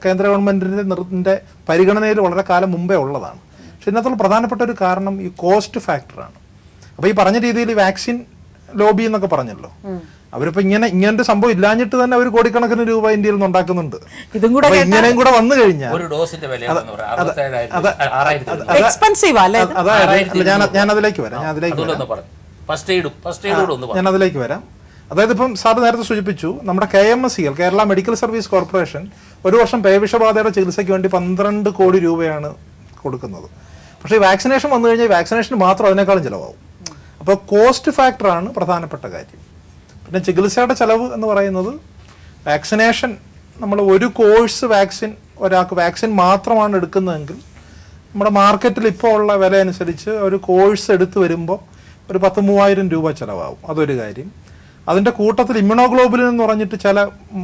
കേന്ദ്ര ഗവൺമെൻറ്റിൻ്റെ പരിഗണനയിൽ വളരെ കാലം മുമ്പേ ഉള്ളതാണ്. പക്ഷെ ഇതിനകത്തുള്ള പ്രധാനപ്പെട്ട ഒരു കാരണം ഈ കോസ്റ്റ് ഫാക്ടറാണ്. അപ്പോൾ ഈ പറഞ്ഞ രീതിയിൽ വാക്സിൻ ലോബി എന്നൊക്കെ പറഞ്ഞല്ലോ, അവരിപ്പോൾ ഇങ്ങനത്തെ സംഭവം ഇല്ലാഞ്ഞിട്ട് തന്നെ അവർ കോടിക്കണക്കിന് രൂപ ഇന്ത്യയിൽ നിന്ന് ഉണ്ടാക്കുന്നുണ്ട്. ഇങ്ങനെയും കൂടെ വന്നു കഴിഞ്ഞാൽ ഞാൻ അതിലേക്ക് വരാം. അതായത് ഇപ്പം സാറ് നേരത്തെ സൂചിപ്പിച്ചു, നമ്മുടെ KMSCL, Kerala medical service corporation, ഒരു വർഷം പേവിഷബാധയുടെ ചികിത്സയ്ക്ക് വേണ്ടി 12 കോടി രൂപയാണ് കൊടുക്കുന്നത്. പക്ഷേ ഈ വാക്സിനേഷൻ വന്നു കഴിഞ്ഞാൽ വാക്സിനേഷന് മാത്രം അതിനേക്കാളും ചിലവാകും. അപ്പോൾ കോസ്റ്റ് ഫാക്ടറാണ് പ്രധാനപ്പെട്ട കാര്യം. പിന്നെ ചികിത്സയുടെ ചിലവ് എന്ന് പറയുന്നത്, വാക്സിനേഷൻ നമ്മൾ ഒരു കോഴ്സ് വാക്സിൻ, ഒരാൾക്ക് വാക്സിൻ മാത്രമാണ് എടുക്കുന്നതെങ്കിൽ നമ്മുടെ മാർക്കറ്റിൽ ഇപ്പോൾ ഉള്ള വില അനുസരിച്ച് ഒരു കോഴ്സ് എടുത്ത് വരുമ്പോൾ ഒരു 10,000-3,000 രൂപ ചിലവാകും. അതൊരു കാര്യം. അതിൻ്റെ കൂട്ടത്തിൽ ഇമ്മ്യൂണോഗ്ലോബുലിൻ എന്ന് പറഞ്ഞിട്ട് ചില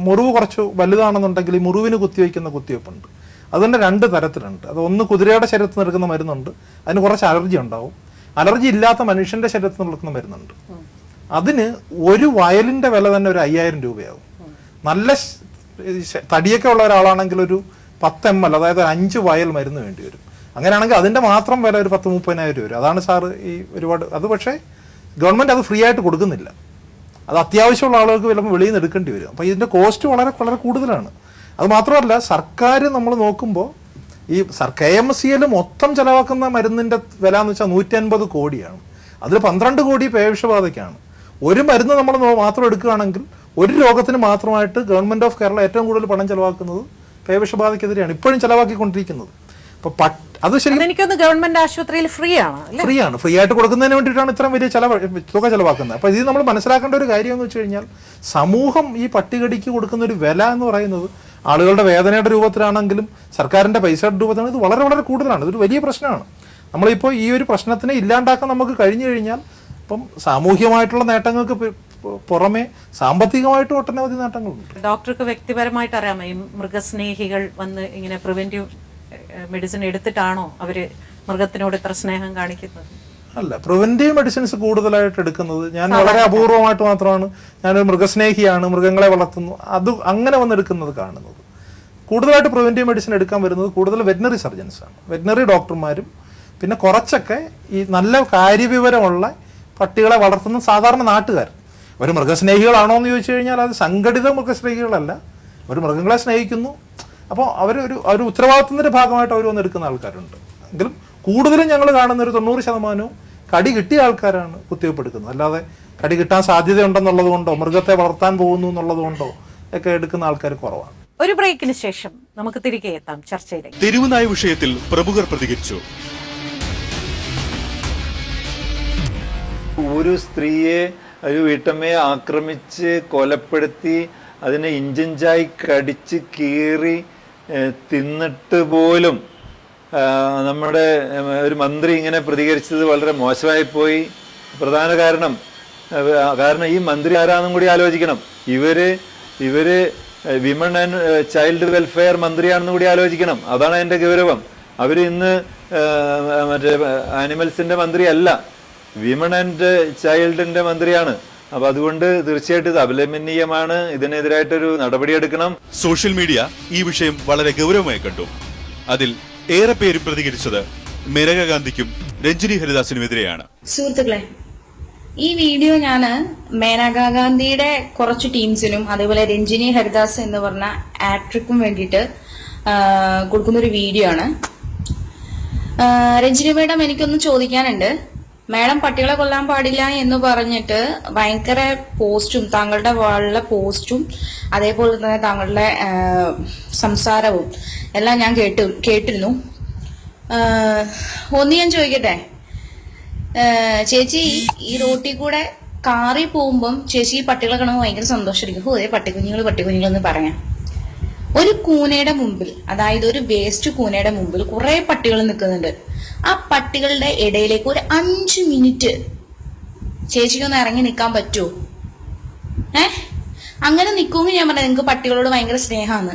മുറിവ് കുറച്ച് വലുതാണെന്നുണ്ടെങ്കിൽ ഈ മുറിവിന് കുത്തിവയ്ക്കുന്ന കുത്തിവയ്പ്പുണ്ട്. അതിൻ്റെ 2 തരത്തിലുണ്ട്. അത് ഒന്ന് കുതിരയുടെ ശരീരത്തിൽ നിന്ന് എടുക്കുന്ന മരുന്നുണ്ട്, അതിന് കുറച്ച് അലർജി ഉണ്ടാവും. അലർജി ഇല്ലാത്ത മനുഷ്യൻ്റെ ശരീരത്തിൽ നിന്ന് എടുക്കുന്ന മരുന്നുണ്ട്. അതിന് ഒരു വയലിൻ്റെ വില തന്നെ ഒരു 5,000 രൂപയാവും. നല്ല തടിയൊക്കെ ഉള്ള ഒരാളാണെങ്കിൽ ഒരു 10 ml, അതായത് 5 വയൽ മരുന്ന് വേണ്ടി വരും. അങ്ങനെയാണെങ്കിൽ അതിൻ്റെ മാത്രം വില ഒരു 10,000-30,000 രൂപ വരും. അതാണ് സാറ് ഈ ഒരുപാട്. അത് പക്ഷേ ഗവൺമെൻറ് അത് ഫ്രീ ആയിട്ട് കൊടുക്കുന്നില്ല. അത് അത്യാവശ്യമുള്ള ആളുകൾക്ക് ചിലപ്പോൾ വെളിയിൽ നിന്ന് എടുക്കേണ്ടി വരും. അപ്പോൾ ഇതിൻ്റെ കോസ്റ്റ് വളരെ വളരെ കൂടുതലാണ്. അത് മാത്രമല്ല, സർക്കാർ നമ്മൾ നോക്കുമ്പോൾ ഈ KMSCL മൊത്തം ചിലവാക്കുന്ന മരുന്നിൻ്റെ വില എന്ന് വെച്ചാൽ 150 കോടിയാണ്. അതിൽ 12 കോടി പേവിഷബാധയ്ക്കാണ്. ഒരു മരുന്ന് നമ്മൾ മാത്രം എടുക്കുകയാണെങ്കിൽ ഒരു രോഗത്തിന് മാത്രമായിട്ട് ഗവൺമെൻറ് ഓഫ് കേരള ഏറ്റവും കൂടുതൽ പണം ചിലവാക്കുന്നത് പേവിഷബാധയ്ക്കെതിരെയാണ് ഇപ്പോഴും ചിലവാക്കിക്കൊണ്ടിരിക്കുന്നത്. അപ്പോൾ അത് ശരി, എനിക്കൊന്ന് ഗവൺമെന്റ് ആശുപത്രിയിൽ ഫ്രീ ആണ്. ഫ്രീ ആയിട്ട് കൊടുക്കുന്നതിന് വേണ്ടിയിട്ടാണ് ഇത്രയും വലിയ തുക ചിലവാക്കുന്നത്. അപ്പോൾ ഇത് നമ്മൾ മനസ്സിലാക്കേണ്ട ഒരു കാര്യം എന്ന് വെച്ച് കഴിഞ്ഞാൽ, സമൂഹം ഈ പട്ടികടിക്ക് കൊടുക്കുന്ന ഒരു വില എന്ന് പറയുന്നത് ആളുകളുടെ വേദനയുടെ രൂപത്തിലാണെങ്കിലും സർക്കാരിൻ്റെ പൈസയുടെ രൂപത്തിലാണ് ഇത് വളരെ വളരെ കൂടുതലാണ്. ഇതൊരു വലിയ പ്രശ്നമാണ്. നമ്മളിപ്പോൾ ഈ ഒരു പ്രശ്നത്തിനെ ഇല്ലാണ്ടാക്കാൻ നമുക്ക് കഴിഞ്ഞു കഴിഞ്ഞാൽ ഇപ്പം സാമൂഹ്യമായിട്ടുള്ള നേട്ടങ്ങൾക്ക് പുറമെ സാമ്പത്തികമായിട്ട് ഒട്ടനവധി നേട്ടങ്ങളുണ്ട്. ഡോക്ടർക്ക് വ്യക്തിപരമായിട്ട് അറിയാമോ, ഈ മൃഗസ്നേഹികൾ വന്ന് ഇങ്ങനെ പ്രിവെന്റീവ് മെഡിസിൻ എടുത്തിട്ടാണോ അവർ മൃഗത്തിനോട് ഇത്ര സ്നേഹം കാണിക്കുന്നത്? അല്ല, പ്രിവെന്റീവ് മെഡിസിൻസ് കൂടുതലായിട്ട് എടുക്കുന്നത് ഞാൻ വളരെ അപൂർവമായിട്ട് മാത്രമാണ്. ഞാനൊരു മൃഗസ്നേഹിയാണ്, മൃഗങ്ങളെ വളർത്തുന്നു, അത് അങ്ങനെ വന്നെടുക്കുന്നത് കാണുന്നത്. കൂടുതലായിട്ട് പ്രിവെന്റീവ് മെഡിസിൻ എടുക്കാൻ വരുന്നത് കൂടുതൽ വെറ്റിനറി സർജൻസാണ്, വെറ്റിനറി ഡോക്ടർമാരും. പിന്നെ കുറച്ചൊക്കെ ഈ നല്ല കാര്യവിവരമുള്ള പട്ടികളെ വളർത്തുന്ന സാധാരണ നാട്ടുകാർ. ഒരു മൃഗസ്നേഹികളാണോ എന്ന് ചോദിച്ചു കഴിഞ്ഞാൽ അത് സംഘടിത മൃഗസ്നേഹികളല്ല, അവർ മൃഗങ്ങളെ സ്നേഹിക്കുന്നു. അപ്പോൾ ഒരു ഉത്തരവാദിത്തത്തിൻ്റെ ഭാഗമായിട്ട് അവർ വന്നെടുക്കുന്ന ആൾക്കാരുണ്ട്. എങ്കിലും കൂടുതലും ഞങ്ങൾ കാണുന്ന ഒരു 90% കടി കിട്ടിയ ആൾക്കാരാണ് കുത്തിവയ്പ്പ് എടുക്കുന്നത്. അല്ലാതെ കടി കിട്ടാൻ സാധ്യതയുണ്ടെന്നുള്ളത് കൊണ്ടോ മൃഗത്തെ വളർത്താൻ പോകുന്നു എന്നുള്ളത് കൊണ്ടോ ഒക്കെ എടുക്കുന്ന ആൾക്കാർ കുറവാണ്. ഒരു ബ്രേക്കിന് ശേഷം നമുക്ക് തിരികെ എത്താം ചർച്ചയിലേക്ക്. തെരുവുനായ വിഷയത്തിൽ പ്രമുഖർ പ്രതികരിച്ചു. ഒരു സ്ത്രീയെ ഒരു വീട്ടമ്മയെ ആക്രമിച്ച് കൊലപ്പെടുത്തി അതിനെ ഇഞ്ചിഞ്ചായി കടിച്ച് കീറി തിന്നിട്ട് പോലും നമ്മുടെ ഒരു മന്ത്രി ഇങ്ങനെ പ്രതികരിച്ചത് വളരെ മോശമായി പോയി. പ്രധാന കാരണം ഈ മന്ത്രി ആരാന്നും കൂടി ആലോചിക്കണം. ഇവര് വിമൺ ആൻഡ് ചൈൽഡ് വെൽഫെയർ മന്ത്രിയാണെന്നും കൂടി ആലോചിക്കണം. അതാണ് അതിൻ്റെ ഗൗരവം. അവർ ഇന്ന് മറ്റേ ആനിമൽസിന്റെ മന്ത്രിയല്ല, വിമൺ ആൻഡ് ചൈൽഡിന്റെ മന്ത്രിയാണ്. അപ്പൊ അതുകൊണ്ട് തീർച്ചയായിട്ടും ഇത് അപലപനീയമാണ്. ഇതിനെതിരായിട്ടൊരു നടപടിയെടുക്കണം. സോഷ്യൽ മീഡിയ ഈ വിഷയം വളരെ ഗൗരവമായി കണ്ടു. അതിൽ ഏറെ പേരും പ്രതികരിച്ചത് മേനക ഗാന്ധിക്കും രഞ്ജിനി ഹരിദാസിനുമെതിരെയാണ്. സുഹൃത്തുക്കളെ, ഈ വീഡിയോ ഞാൻ മേനക ഗാന്ധിയുടെ കുറച്ച് ടീംസിനും അതേപോലെ രഞ്ജിനി ഹരിദാസ് എന്ന് പറഞ്ഞ ആക്ടർക്കും വേണ്ടിയിട്ട് കൊടുക്കുന്നൊരു വീഡിയോ ആണ്. രഞ്ജിനി മാഡം, എനിക്കൊന്ന് ചോദിക്കാനുണ്ട്. മാഡം പട്ടികളെ കൊല്ലാൻ പാടില്ല എന്ന് പറഞ്ഞിട്ട് ഭയങ്കര പോസ്റ്റും, താങ്കളുടെ വാളിലെ പോസ്റ്റും അതേപോലെ തന്നെ താങ്കളുടെ സംസാരവും എല്ലാം ഞാൻ കേട്ടിരുന്നു. ഒന്ന് ഞാൻ ചോദിക്കട്ടെ, ചേച്ചി ഈ റോട്ടിൽ കൂടെ കാറി പോകുമ്പം ചേച്ചി ഈ പട്ടികളെ കാണുമ്പോൾ ഭയങ്കര സന്തോഷമായിരിക്കും. അതേ പട്ടിക്കുഞ്ഞുങ്ങളെന്ന് പറയാം. ഒരു കൂനയുടെ മുമ്പിൽ, അതായത് ഒരു വേസ്റ്റ് കൂനയുടെ മുമ്പിൽ കുറെ പട്ടികൾ നിൽക്കുന്നുണ്ട്. ആ പട്ടികളുടെ ഇടയിലേക്ക് ഒരു 5 മിനിറ്റ് ചേച്ചിക്കൊന്ന് ഇറങ്ങി നിൽക്കാൻ പറ്റുമോ? അങ്ങനെ നിൽക്കുമെങ്കിൽ ഞാൻ പറഞ്ഞത് നിങ്ങൾക്ക് പട്ടികളോട് ഭയങ്കര സ്നേഹമാണ്.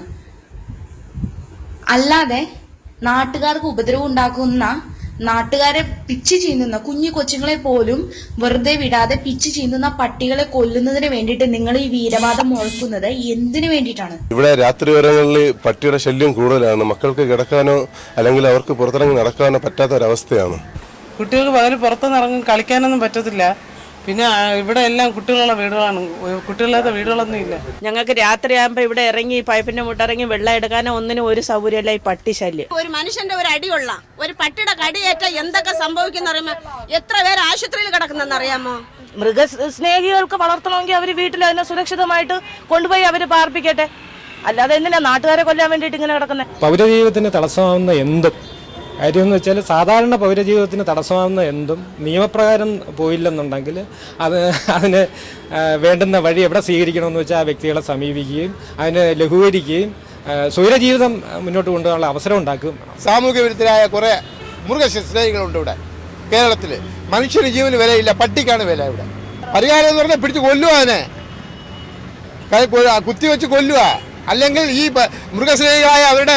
അല്ലാതെ നാട്ടുകാർക്ക് ഉപദ്രവം ഉണ്ടാക്കുന്ന, നാട്ടുകാരെ പിച്ച് ചീന്തുന്ന, കുഞ്ഞു കൊച്ചുങ്ങളെ പോലും വെറുതെ വിടാതെ പിച്ച് ചീന്തുന്ന പട്ടികളെ കൊല്ലുന്നതിന് വേണ്ടിയിട്ട് നിങ്ങൾ ഈ വീരവാദം മുഴക്കുന്നത് എന്തിനു വേണ്ടിയിട്ടാണ്? ഇവിടെ രാത്രികാലങ്ങളിൽ പട്ടിയുടെ ശല്യം കൂടുതലാണ്. മക്കൾക്ക് കിടക്കാനോ അല്ലെങ്കിൽ അവർക്ക് പുറത്തിറങ്ങി നടക്കാനോ പറ്റാത്ത ഒരവസ്ഥയാണ്. കുട്ടികൾക്ക് പകല് പുറത്തുനിന്ന് ഇറങ്ങി കളിക്കാനൊന്നും പറ്റത്തില്ല. പിന്നെ ഇവിടെ എല്ലാം കുട്ടികളുള്ള വീടുകളാണ്, കുട്ടികളില്ലാത്ത വീടുകളൊന്നും ഇല്ല. ഞങ്ങൾക്ക് രാത്രിയാകുമ്പോൾ ഇവിടെ ഇറങ്ങി പൈപ്പിന്റെ മുട്ടിറങ്ങി വെള്ളം എടുക്കാനോ ഒന്നിനും ഒരു സൗകര്യമില്ല. ഈ പട്ടി ശല്യം, ഒരു മനുഷ്യന്റെ ഒരു അടിയുള്ള ഒരു പട്ടിയുടെ കടിയേറ്റ എന്തൊക്കെ സംഭവിക്കുന്ന അറിയുമോ? എത്ര പേര് ആശുപത്രിയിൽ കിടക്കുന്നെന്ന് അറിയാമോ? മൃഗസ്നേഹികൾക്ക് വളർത്തണമെങ്കിൽ അവർ വീട്ടിൽ അതിനെ സുരക്ഷിതമായിട്ട് കൊണ്ടുപോയി അവര് പാർപ്പിക്കട്ടെ. അല്ലാതെ എന്തിനാ നാട്ടുകാരെ കൊല്ലാൻ വേണ്ടിയിട്ട് ഇങ്ങനെ കിടക്കുന്നത്? പൗരജീവിതത്തിന് തടസ്സമാവുന്ന എന്തും കാര്യം എന്ന് വെച്ചാൽ, സാധാരണ പൗരജീവിതത്തിന് തടസ്സമാവുന്ന എന്തും നിയമപ്രകാരം പോയില്ലെന്നുണ്ടെങ്കിൽ അതിന് വേണ്ടുന്ന വഴി എവിടെ സ്വീകരിക്കണമെന്ന് വെച്ചാൽ ആ വ്യക്തികളെ സമീപിക്കുകയും അതിനെ ലഘൂകരിക്കുകയും സ്വൈരജീവിതം മുന്നോട്ട് കൊണ്ടുപോകാനുള്ള അവസരം ഉണ്ടാക്കും. സാമൂഹ്യ വിരുദ്ധരായ കുറേ മൃഗസ്നേഹികളുണ്ട് ഇവിടെ കേരളത്തിൽ. മനുഷ്യന് ജീവന് വിലയില്ല, പട്ടിക്കാണ് വില ഇവിടെ. പരിഹാരം എന്ന് പറഞ്ഞാൽ പിടിച്ച് കൊല്ലുക, അതിനെ കുത്തിവെച്ച് കൊല്ലുക. അല്ലെങ്കിൽ ഈ മൃഗസ്നേഹികളായ അവരുടെ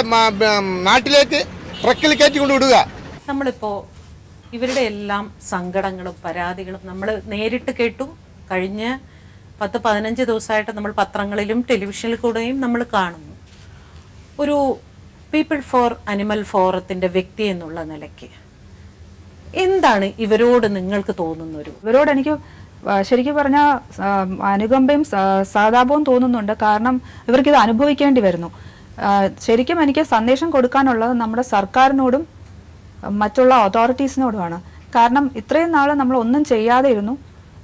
നാട്ടിലേക്ക് ട്രക്കിൽ കയറ്റി കൊണ്ട് വിടുക. നമ്മളിപ്പോ ഇവരുടെ എല്ലാം സങ്കടങ്ങളും പരാതികളും നമ്മൾ നേരിട്ട് കേട്ടു. കഴിഞ്ഞ 10-15 ദിവസമായിട്ട് നമ്മൾ പത്രങ്ങളിലും ടെലിവിഷനിൽ കൂടെയും നമ്മൾ കാണുന്നു. ഒരു പീപ്പിൾ ഫോർ അനിമൽ ഫോറത്തിന്റെ വ്യക്തി എന്നുള്ള നിലയ്ക്ക് എന്താണ് ഇവരോട് നിങ്ങൾക്ക് തോന്നുന്നൊരു? ഇവരോട് എനിക്ക് ശരിക്കും പറഞ്ഞാൽ അനുകമ്പയും സഹതാപവും തോന്നുന്നുണ്ട്. കാരണം ഇവർക്കിത് അനുഭവിക്കേണ്ടി വരുന്നു. ശരിക്കും എനിക്ക് സന്ദേശം കൊടുക്കാനുള്ളത് നമ്മുടെ സർക്കാരിനോടും മറ്റുള്ള അതോറിറ്റീസിനോടുമാണ്. കാരണം ഇത്രയും നാൾ നമ്മൾ ഒന്നും ചെയ്യാതെ ഇരുന്നു,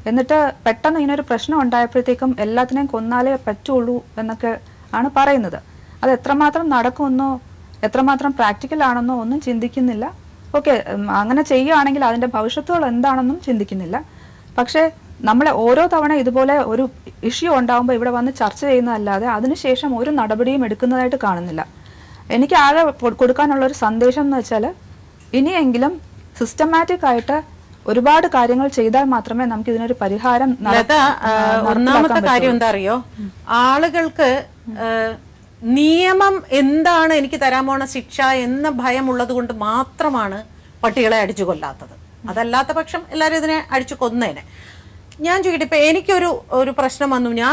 എന്നിട്ട് പെട്ടെന്ന് ഇങ്ങനൊരു പ്രശ്നം ഉണ്ടായപ്പോഴത്തേക്കും എല്ലാത്തിനെയും കൊന്നാലേ പറ്റുള്ളൂ എന്നൊക്കെ ആണ് പറയുന്നത്. അത് എത്രമാത്രം നടക്കുമെന്നോ എത്രമാത്രം പ്രാക്ടിക്കൽ ആണെന്നോ ഒന്നും ചിന്തിക്കുന്നില്ല. ഓക്കെ, അങ്ങനെ ചെയ്യുകയാണെങ്കിൽ അതിൻ്റെ ഭവിഷ്യത്തുകൾ എന്താണെന്നും ചിന്തിക്കുന്നില്ല. പക്ഷേ നമ്മളെ ഓരോ തവണ ഇതുപോലെ ഒരു ഇഷ്യൂ ഉണ്ടാകുമ്പോൾ ഇവിടെ വന്ന് ചർച്ച ചെയ്യുന്നതല്ലാതെ അതിനുശേഷം ഒരു നടപടിയും എടുക്കുന്നതായിട്ട് കാണുന്നില്ല. എനിക്ക് ആകെ കൊടുക്കാനുള്ളൊരു സന്ദേശം എന്ന് വെച്ചാൽ, ഇനിയെങ്കിലും സിസ്റ്റമാറ്റിക് ആയിട്ട് ഒരുപാട് കാര്യങ്ങൾ ചെയ്താൽ മാത്രമേ നമുക്ക് ഇതിനൊരു പരിഹാരം. ഒന്നാമത്തെ കാര്യം എന്താ അറിയോ, ആളുകൾക്ക് നിയമം എന്താണ് എനിക്ക് തരാൻ പോണ ശിക്ഷ എന്ന ഭയമുള്ളത് കൊണ്ട് മാത്രമാണ് പട്ടികളെ അടിച്ചു കൊല്ലാത്തത്. അതല്ലാത്ത പക്ഷം എല്ലാവരും ഇതിനെ അടിച്ചു കൊന്നേനെ. ഞാൻ ചോദിക്കട്ടെ, ഇപ്പൊ എനിക്കൊരു പ്രശ്നം വന്നു, ഞാൻ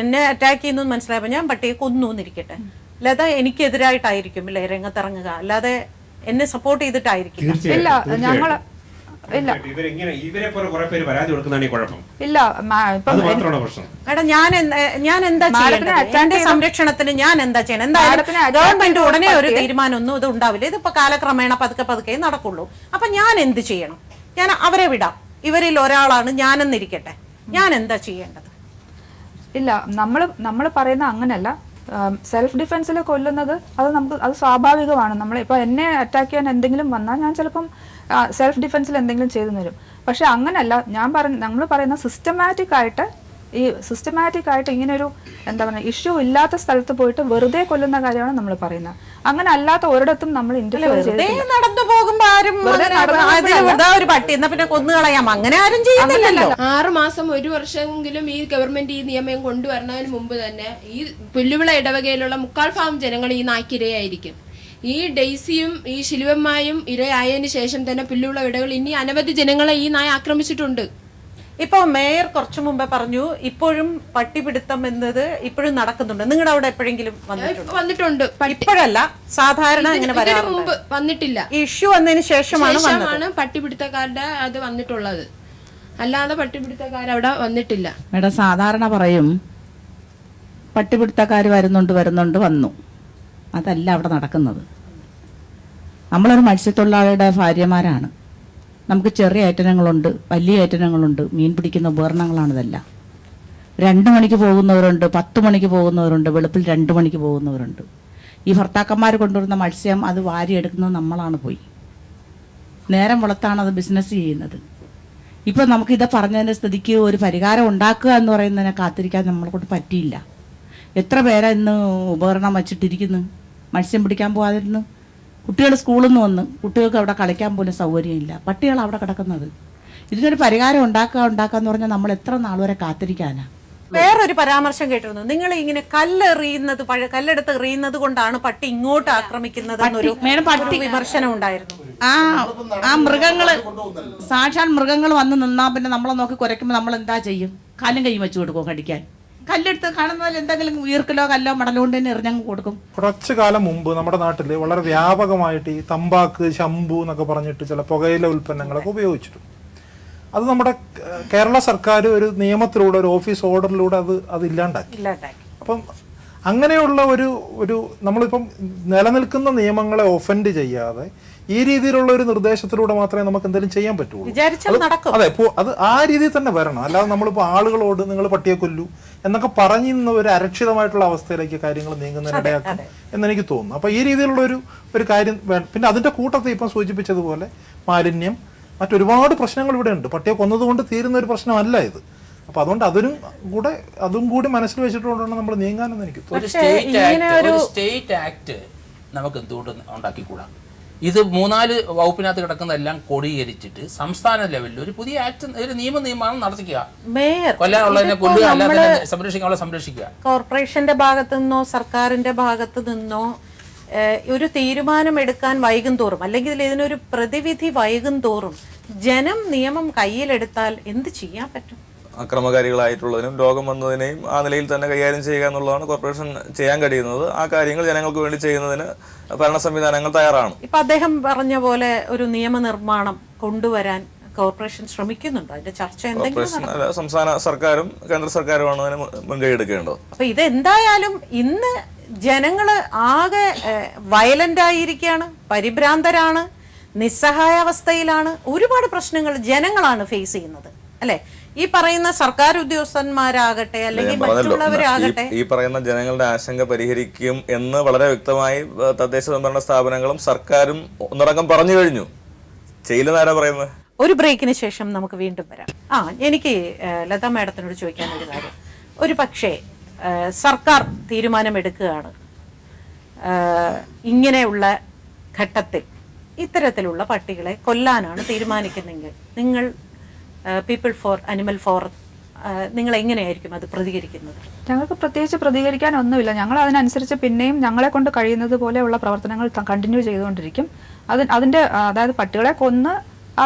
എന്നെ അറ്റാക്ക് ചെയ്യുന്നു മനസ്സിലായപ്പോൾ ഞാൻ പട്ടിയെ കൊന്നു എന്നിരിക്കട്ടെ, അല്ലാതെ എനിക്കെതിരായിട്ടായിരിക്കും ഇല്ലേ രംഗത്തിറങ്ങുക, അല്ലാതെ എന്നെ സപ്പോർട്ട് ചെയ്തിട്ടായിരിക്കും. ഇല്ല, ഞങ്ങൾ ഇല്ല എടാ, ഞാൻ എന്താ ചെയ്യേണ്ടത്? എന്റെ സംരക്ഷണത്തിന് ഞാൻ എന്താ ചെയ്യണം? എന്തായാലും ഗവൺമെന്റ് ഉടനെ ഒരു തീരുമാനമൊന്നും ഇത് ഉണ്ടാവില്ല. ഇതിപ്പോ കാലക്രമേണ പതുക്കെ നടക്കുള്ളൂ. അപ്പൊ ഞാൻ എന്ത് ചെയ്യണം? ഞാൻ അവരെ വിടാം, ഇവരിൽ ഒരാളാണ് ഞാനെന്നിരിക്കട്ടെ, ഞാൻ എന്താ ചെയ്യേണ്ടത്? ഇല്ല, നമ്മൾ പറയുന്ന അങ്ങനല്ല. സെൽഫ് ഡിഫെൻസിൽ കൊല്ലുന്നത് അത് സ്വാഭാവികമാണ്. നമ്മളിപ്പോൾ എന്നെ അറ്റാക്ക് ചെയ്യാൻ എന്തെങ്കിലും വന്നാൽ ഞാൻ ചിലപ്പം സെൽഫ് ഡിഫെൻസിൽ എന്തെങ്കിലും ചെയ്തു തരും. പക്ഷെ അങ്ങനെയല്ല, നമ്മൾ പറയുന്ന സിസ്റ്റമാറ്റിക് ആയിട്ട് ഇങ്ങനെ ഒരു എന്താ പറയുക ഇഷ്യൂ ഇല്ലാത്ത സ്ഥലത്ത് പോയിട്ട് വെറുതെ കൊല്ലുന്ന കാര്യമാണ് നമ്മൾ പറയുന്നത്. അങ്ങനെ അല്ലാത്ത ഒരിടത്തും നമ്മൾ നടന്നു പോകുമ്പോ ആരും ഒരു പട്ടി എന്നാ പിന്നെ കൊന്നുകളയാം അങ്ങനെ ആരും ചെയ്യുന്നില്ലല്ലോ. 6 മാസം 1 വർഷമെങ്കിലും ഈ ഗവൺമെന്റ് ഈ നിയമം കൊണ്ടുവരുന്നതിന് മുമ്പ് തന്നെ ഈ പുല്ലുവിള ഇടവകയിലുള്ള 3/4 ജനങ്ങൾ ഈ നായ്ക്കിരയായിരിക്കും. ഈ ഡെയ്സിയും ഈ ശിലുവമ്മായും ഇരയായതിനു ശേഷം തന്നെ പുല്ലുവിള ഇടകൾ ഇനി അനവധി ജനങ്ങളെ ഈ നായ ആക്രമിച്ചിട്ടുണ്ട്. ഇപ്പൊ മേയർ കുറച്ചു മുമ്പേ പറഞ്ഞു ഇപ്പോഴും പട്ടിപിടുത്തം എന്നത് ഇപ്പോഴും നടക്കുന്നുണ്ട്. നിങ്ങളുടെ അവിടെ എപ്പോഴെങ്കിലും വന്നിട്ടുണ്ട്? ഇപ്പോഴല്ല, സാധാരണ അങ്ങനെ മുമ്പ് വന്നിട്ടില്ല. ഇഷ്യൂ വന്നതിന് ശേഷമാണ് പട്ടിപിടുത്തക്കാരുടെ അത് വന്നിട്ടുള്ളത്, അല്ലാതെ പട്ടിപിടുത്തക്കാരവിടെ വന്നിട്ടില്ല. മേഡം സാധാരണ പറയും പട്ടിപിടുത്തക്കാർ വരുന്നുണ്ട് വന്നു. അതല്ല അവിടെ നടക്കുന്നത്. നമ്മളൊരു മത്സ്യത്തൊഴിലാളിയുടെ ഭാര്യമാരാണ്. നമുക്ക് ചെറിയ ഐറ്റനങ്ങളുണ്ട്, വലിയ ഐറ്റനങ്ങളുണ്ട്, മീൻ പിടിക്കുന്ന ഉപകരണങ്ങളാണിതെല്ലാം. 2 മണിക്ക് പോകുന്നവരുണ്ട്, 10 മണിക്ക് പോകുന്നവരുണ്ട്, വെളുപ്പിൽ 2 മണിക്ക് പോകുന്നവരുണ്ട്. ഈ ഭർത്താക്കന്മാർ കൊണ്ടുവരുന്ന മത്സ്യം അത് വാരിയെടുക്കുന്നത് നമ്മളാണ് പോയി. നേരം വെളുത്താണ് അത് ബിസിനസ് ചെയ്യുന്നത്. ഇപ്പം നമുക്കിത് പറഞ്ഞതിൻ്റെ സ്ഥിതിക്ക് ഒരു പരിഹാരം ഉണ്ടാക്കുക എന്ന് പറയുന്നതിനെ കാത്തിരിക്കാൻ നമ്മളെ കൊണ്ട് പറ്റിയില്ല. എത്ര പേരാ ഇന്ന് ഉപകരണം വച്ചിട്ടിരിക്കുന്നു, മത്സ്യം പിടിക്കാൻ പോകാതിരുന്നു. കുട്ടികൾ സ്കൂളിൽ നിന്ന് വന്ന് കുട്ടികൾക്ക് അവിടെ കളിക്കാൻ പോലും സൗകര്യമില്ല, പട്ടികൾ അവിടെ കിടക്കുന്നത്. ഇതിനൊരു പരിഹാരം ഉണ്ടാക്കാന്ന് പറഞ്ഞാൽ നമ്മൾ എത്ര നാൾ വരെ കാത്തിരിക്കാനാ? വേറൊരു പരാമർശം കേട്ടിരുന്നു, നിങ്ങൾ ഇങ്ങനെ കല്ലെറിയുന്നത് കല്ലെടുത്ത് എറിയുന്നത് കൊണ്ടാണ് പട്ടി ഇങ്ങോട്ട് ആക്രമിക്കുന്നത് എന്നൊരു വിമർശനം ഉണ്ടായിരുന്നു. ആ മൃഗങ്ങള് സാക്ഷാൽ മൃഗങ്ങൾ വന്ന് നിന്നാ പിന്നെ നമ്മളെ നോക്കി കുരയ്ക്കുമ്പോൾ നമ്മൾ എന്താ ചെയ്യും? കാലും കൈ വെച്ച് കൊടുക്കുമോ കടിക്കാൻ? കല്ലെടുത്ത് കാണുന്നതിൽ എന്തെങ്കിലും ഈർക്കലോ കല്ലോ മടലോ കൊണ്ട് തന്നെ എറിഞ്ഞങ്ങ് കൊടുക്കും. കുറച്ചു കാലം മുമ്പ് നമ്മുടെ നാട്ടിൽ വളരെ വ്യാപകമായിട്ട് ഈ തമ്പാക്ക്, ശംഭു എന്നൊക്കെ പറഞ്ഞിട്ട് ചില പുകയില ഉൽപ്പന്നങ്ങളൊക്കെ ഉപയോഗിച്ചിട്ടുണ്ട്. അത് നമ്മുടെ കേരള സർക്കാർ ഒരു നിയമത്തിലൂടെ, ഒരു ഓഫീസ് ഓർഡറിലൂടെ അത് ഇല്ലാണ്ടാക്കി. അപ്പം അങ്ങനെയുള്ള ഒരു നമ്മളിപ്പം നിലനിൽക്കുന്ന നിയമങ്ങളെ ഒഫൻഡ് ചെയ്യാതെ ഈ രീതിയിലുള്ള ഒരു നിർദ്ദേശത്തിലൂടെ മാത്രമേ നമുക്ക് എന്തെങ്കിലും ചെയ്യാൻ പറ്റുള്ളൂ. അതെ, അത് ആ രീതിയിൽ തന്നെ വരണം. അല്ലാതെ നമ്മളിപ്പോൾ ആളുകളോട് നിങ്ങൾ പട്ടിയെ കൊല്ലൂ എന്നൊക്കെ പറയുന്ന ഒരു അരക്ഷിതമായിട്ടുള്ള അവസ്ഥയിലേക്ക് കാര്യങ്ങൾ നീങ്ങുന്നതിനിടയാക്കും എന്നെനിക്ക് തോന്നുന്നു. അപ്പോൾ ഈ രീതിയിലുള്ള ഒരു കാര്യം വേണം. പിന്നെ അതിൻ്റെ കൂട്ടത്തിൽ ഇപ്പം സൂചിപ്പിച്ചതുപോലെ മാലിന്യം, മറ്റൊരുപാട് പ്രശ്നങ്ങൾ ഇവിടെ ഉണ്ട്. പട്ടിയെ കൊന്നതുകൊണ്ട് തീരുന്ന ഒരു പ്രശ്നമല്ല ഇത്. അപ്പോൾ അതുകൊണ്ട് അതും കൂടി മനസ്സിൽ വെച്ചിട്ടുകൊണ്ടാണ് നമ്മൾ നീങ്ങാനെന്ന് എനിക്ക് തോന്നുന്നു. ഒരു സ്റ്റേറ്റ് ആക്ട് നമുക്ക് എന്തുകൊണ്ട് ഉണ്ടാക്കിക്കൂടാ? ഇത് 3-4 വകുപ്പിനകത്ത് കിടക്കുന്നതെല്ലാം കോടീകരിച്ചിട്ട് സംസ്ഥാന ലെവലിൽ ഒരു പുതിയ ആക്ട്, ഒരു നിയമമാണ് നടത്തിക്കുക. കൊല്ലാനുള്ളതിനെ കൊല്ലുക, അല്ലാതെ സംരക്ഷിക്കാനുള്ള സംരക്ഷിക്കുക. കോർപ്പറേഷന്റെ ഭാഗത്തു നിന്നോ സർക്കാരിന്റെ ഭാഗത്തു നിന്നോ ഒരു തീരുമാനം എടുക്കാൻ വൈകും തോറും, അല്ലെങ്കിൽ ഇതിനൊരു പ്രതിവിധി വൈകും തോറും ജനം നിയമം കയ്യിലെടുത്താൽ എന്ത് ചെയ്യാൻ പറ്റും? അക്രമകാരികളായിട്ടുള്ളതിനും രോഗം വന്നതിനെയും ആ നിലയിൽ തന്നെ കൈകാര്യം ചെയ്യുക എന്നുള്ളതാണ് കോർപ്പറേഷൻ ചെയ്യാൻ കഴിയുന്നത്. ആ കാര്യങ്ങൾ ജനങ്ങൾക്ക് വേണ്ടി ചെയ്യുന്നതിന് ഭരണ സംവിധാനങ്ങൾ തയ്യാറാണ്. ഇപ്പൊ അദ്ദേഹം പറഞ്ഞ പോലെ ഒരു നിയമനിർമ്മാണം കൊണ്ടുവരാൻ കോർപ്പറേഷൻ ശ്രമിക്കുന്നുണ്ടോ? അതിന്റെ ചർച്ച എന്തെങ്കിലും? സംസ്ഥാന സർക്കാരും കേന്ദ്ര സർക്കാരുമാണ് അതിന് മുൻകൈ എടുക്കേണ്ടത്. അപ്പൊ ഇതെന്തായാലും ഇന്ന് ജനങ്ങള് ആകെ വയലന്റ് ആയിരിക്കുകയാണ്, പരിഭ്രാന്തരാണ്, നിസ്സഹായാവസ്ഥയിലാണ്. ഒരുപാട് പ്രശ്നങ്ങൾ ജനങ്ങളാണ് ഫേസ് ചെയ്യുന്നത്, അല്ലെ? ഈ പറയുന്ന സർക്കാർ ഉദ്യോഗസ്ഥന്മാരാകട്ടെ അല്ലെങ്കിൽ മറ്റുള്ളവരാകട്ടെ ഈ പറയുന്ന ജനങ്ങളുടെ ആശങ്ക പരിഹരിക്കും എന്ന് വളരെ വ്യക്തമായി തദ്ദേശ സ്വയംഭരണ സ്ഥാപനങ്ങളും സർക്കാരും ഒന്നടങ്കം പറഞ്ഞു കഴിഞ്ഞു. ചെയ്യില്ലെന്നാരാ പറയുന്നത്? ഒരു ബ്രേക്കിന് ശേഷം നമുക്ക് വീണ്ടും വരാം. എനിക്ക് ലതാ മാഡത്തിനോട് ചോദിക്കാനൊരു കാര്യം. ഒരു പക്ഷേ സർക്കാർ തീരുമാനമെടുക്കുകയാണ് ഇങ്ങനെയുള്ള ഘട്ടത്തിൽ ഇത്തരത്തിലുള്ള പട്ടികളെ കൊല്ലാനാണ് തീരുമാനിക്കുന്നെങ്കിൽ നിങ്ങൾ പീപ്പിൾ ഫോർ അനിമൽ ഫോർ നിങ്ങൾ എങ്ങനെയായിരിക്കും അത് പ്രതികരിക്കുന്നത്? ഞങ്ങൾക്ക് പ്രത്യേകിച്ച് പ്രതികരിക്കാൻ ഒന്നുമില്ല. ഞങ്ങൾ അതിനനുസരിച്ച് പിന്നെയും ഞങ്ങളെ കൊണ്ട് കഴിയുന്നത് പോലെയുള്ള പ്രവർത്തനങ്ങൾ കണ്ടിന്യൂ ചെയ്തുകൊണ്ടിരിക്കും. അതായത് പട്ടികളെ കൊന്ന്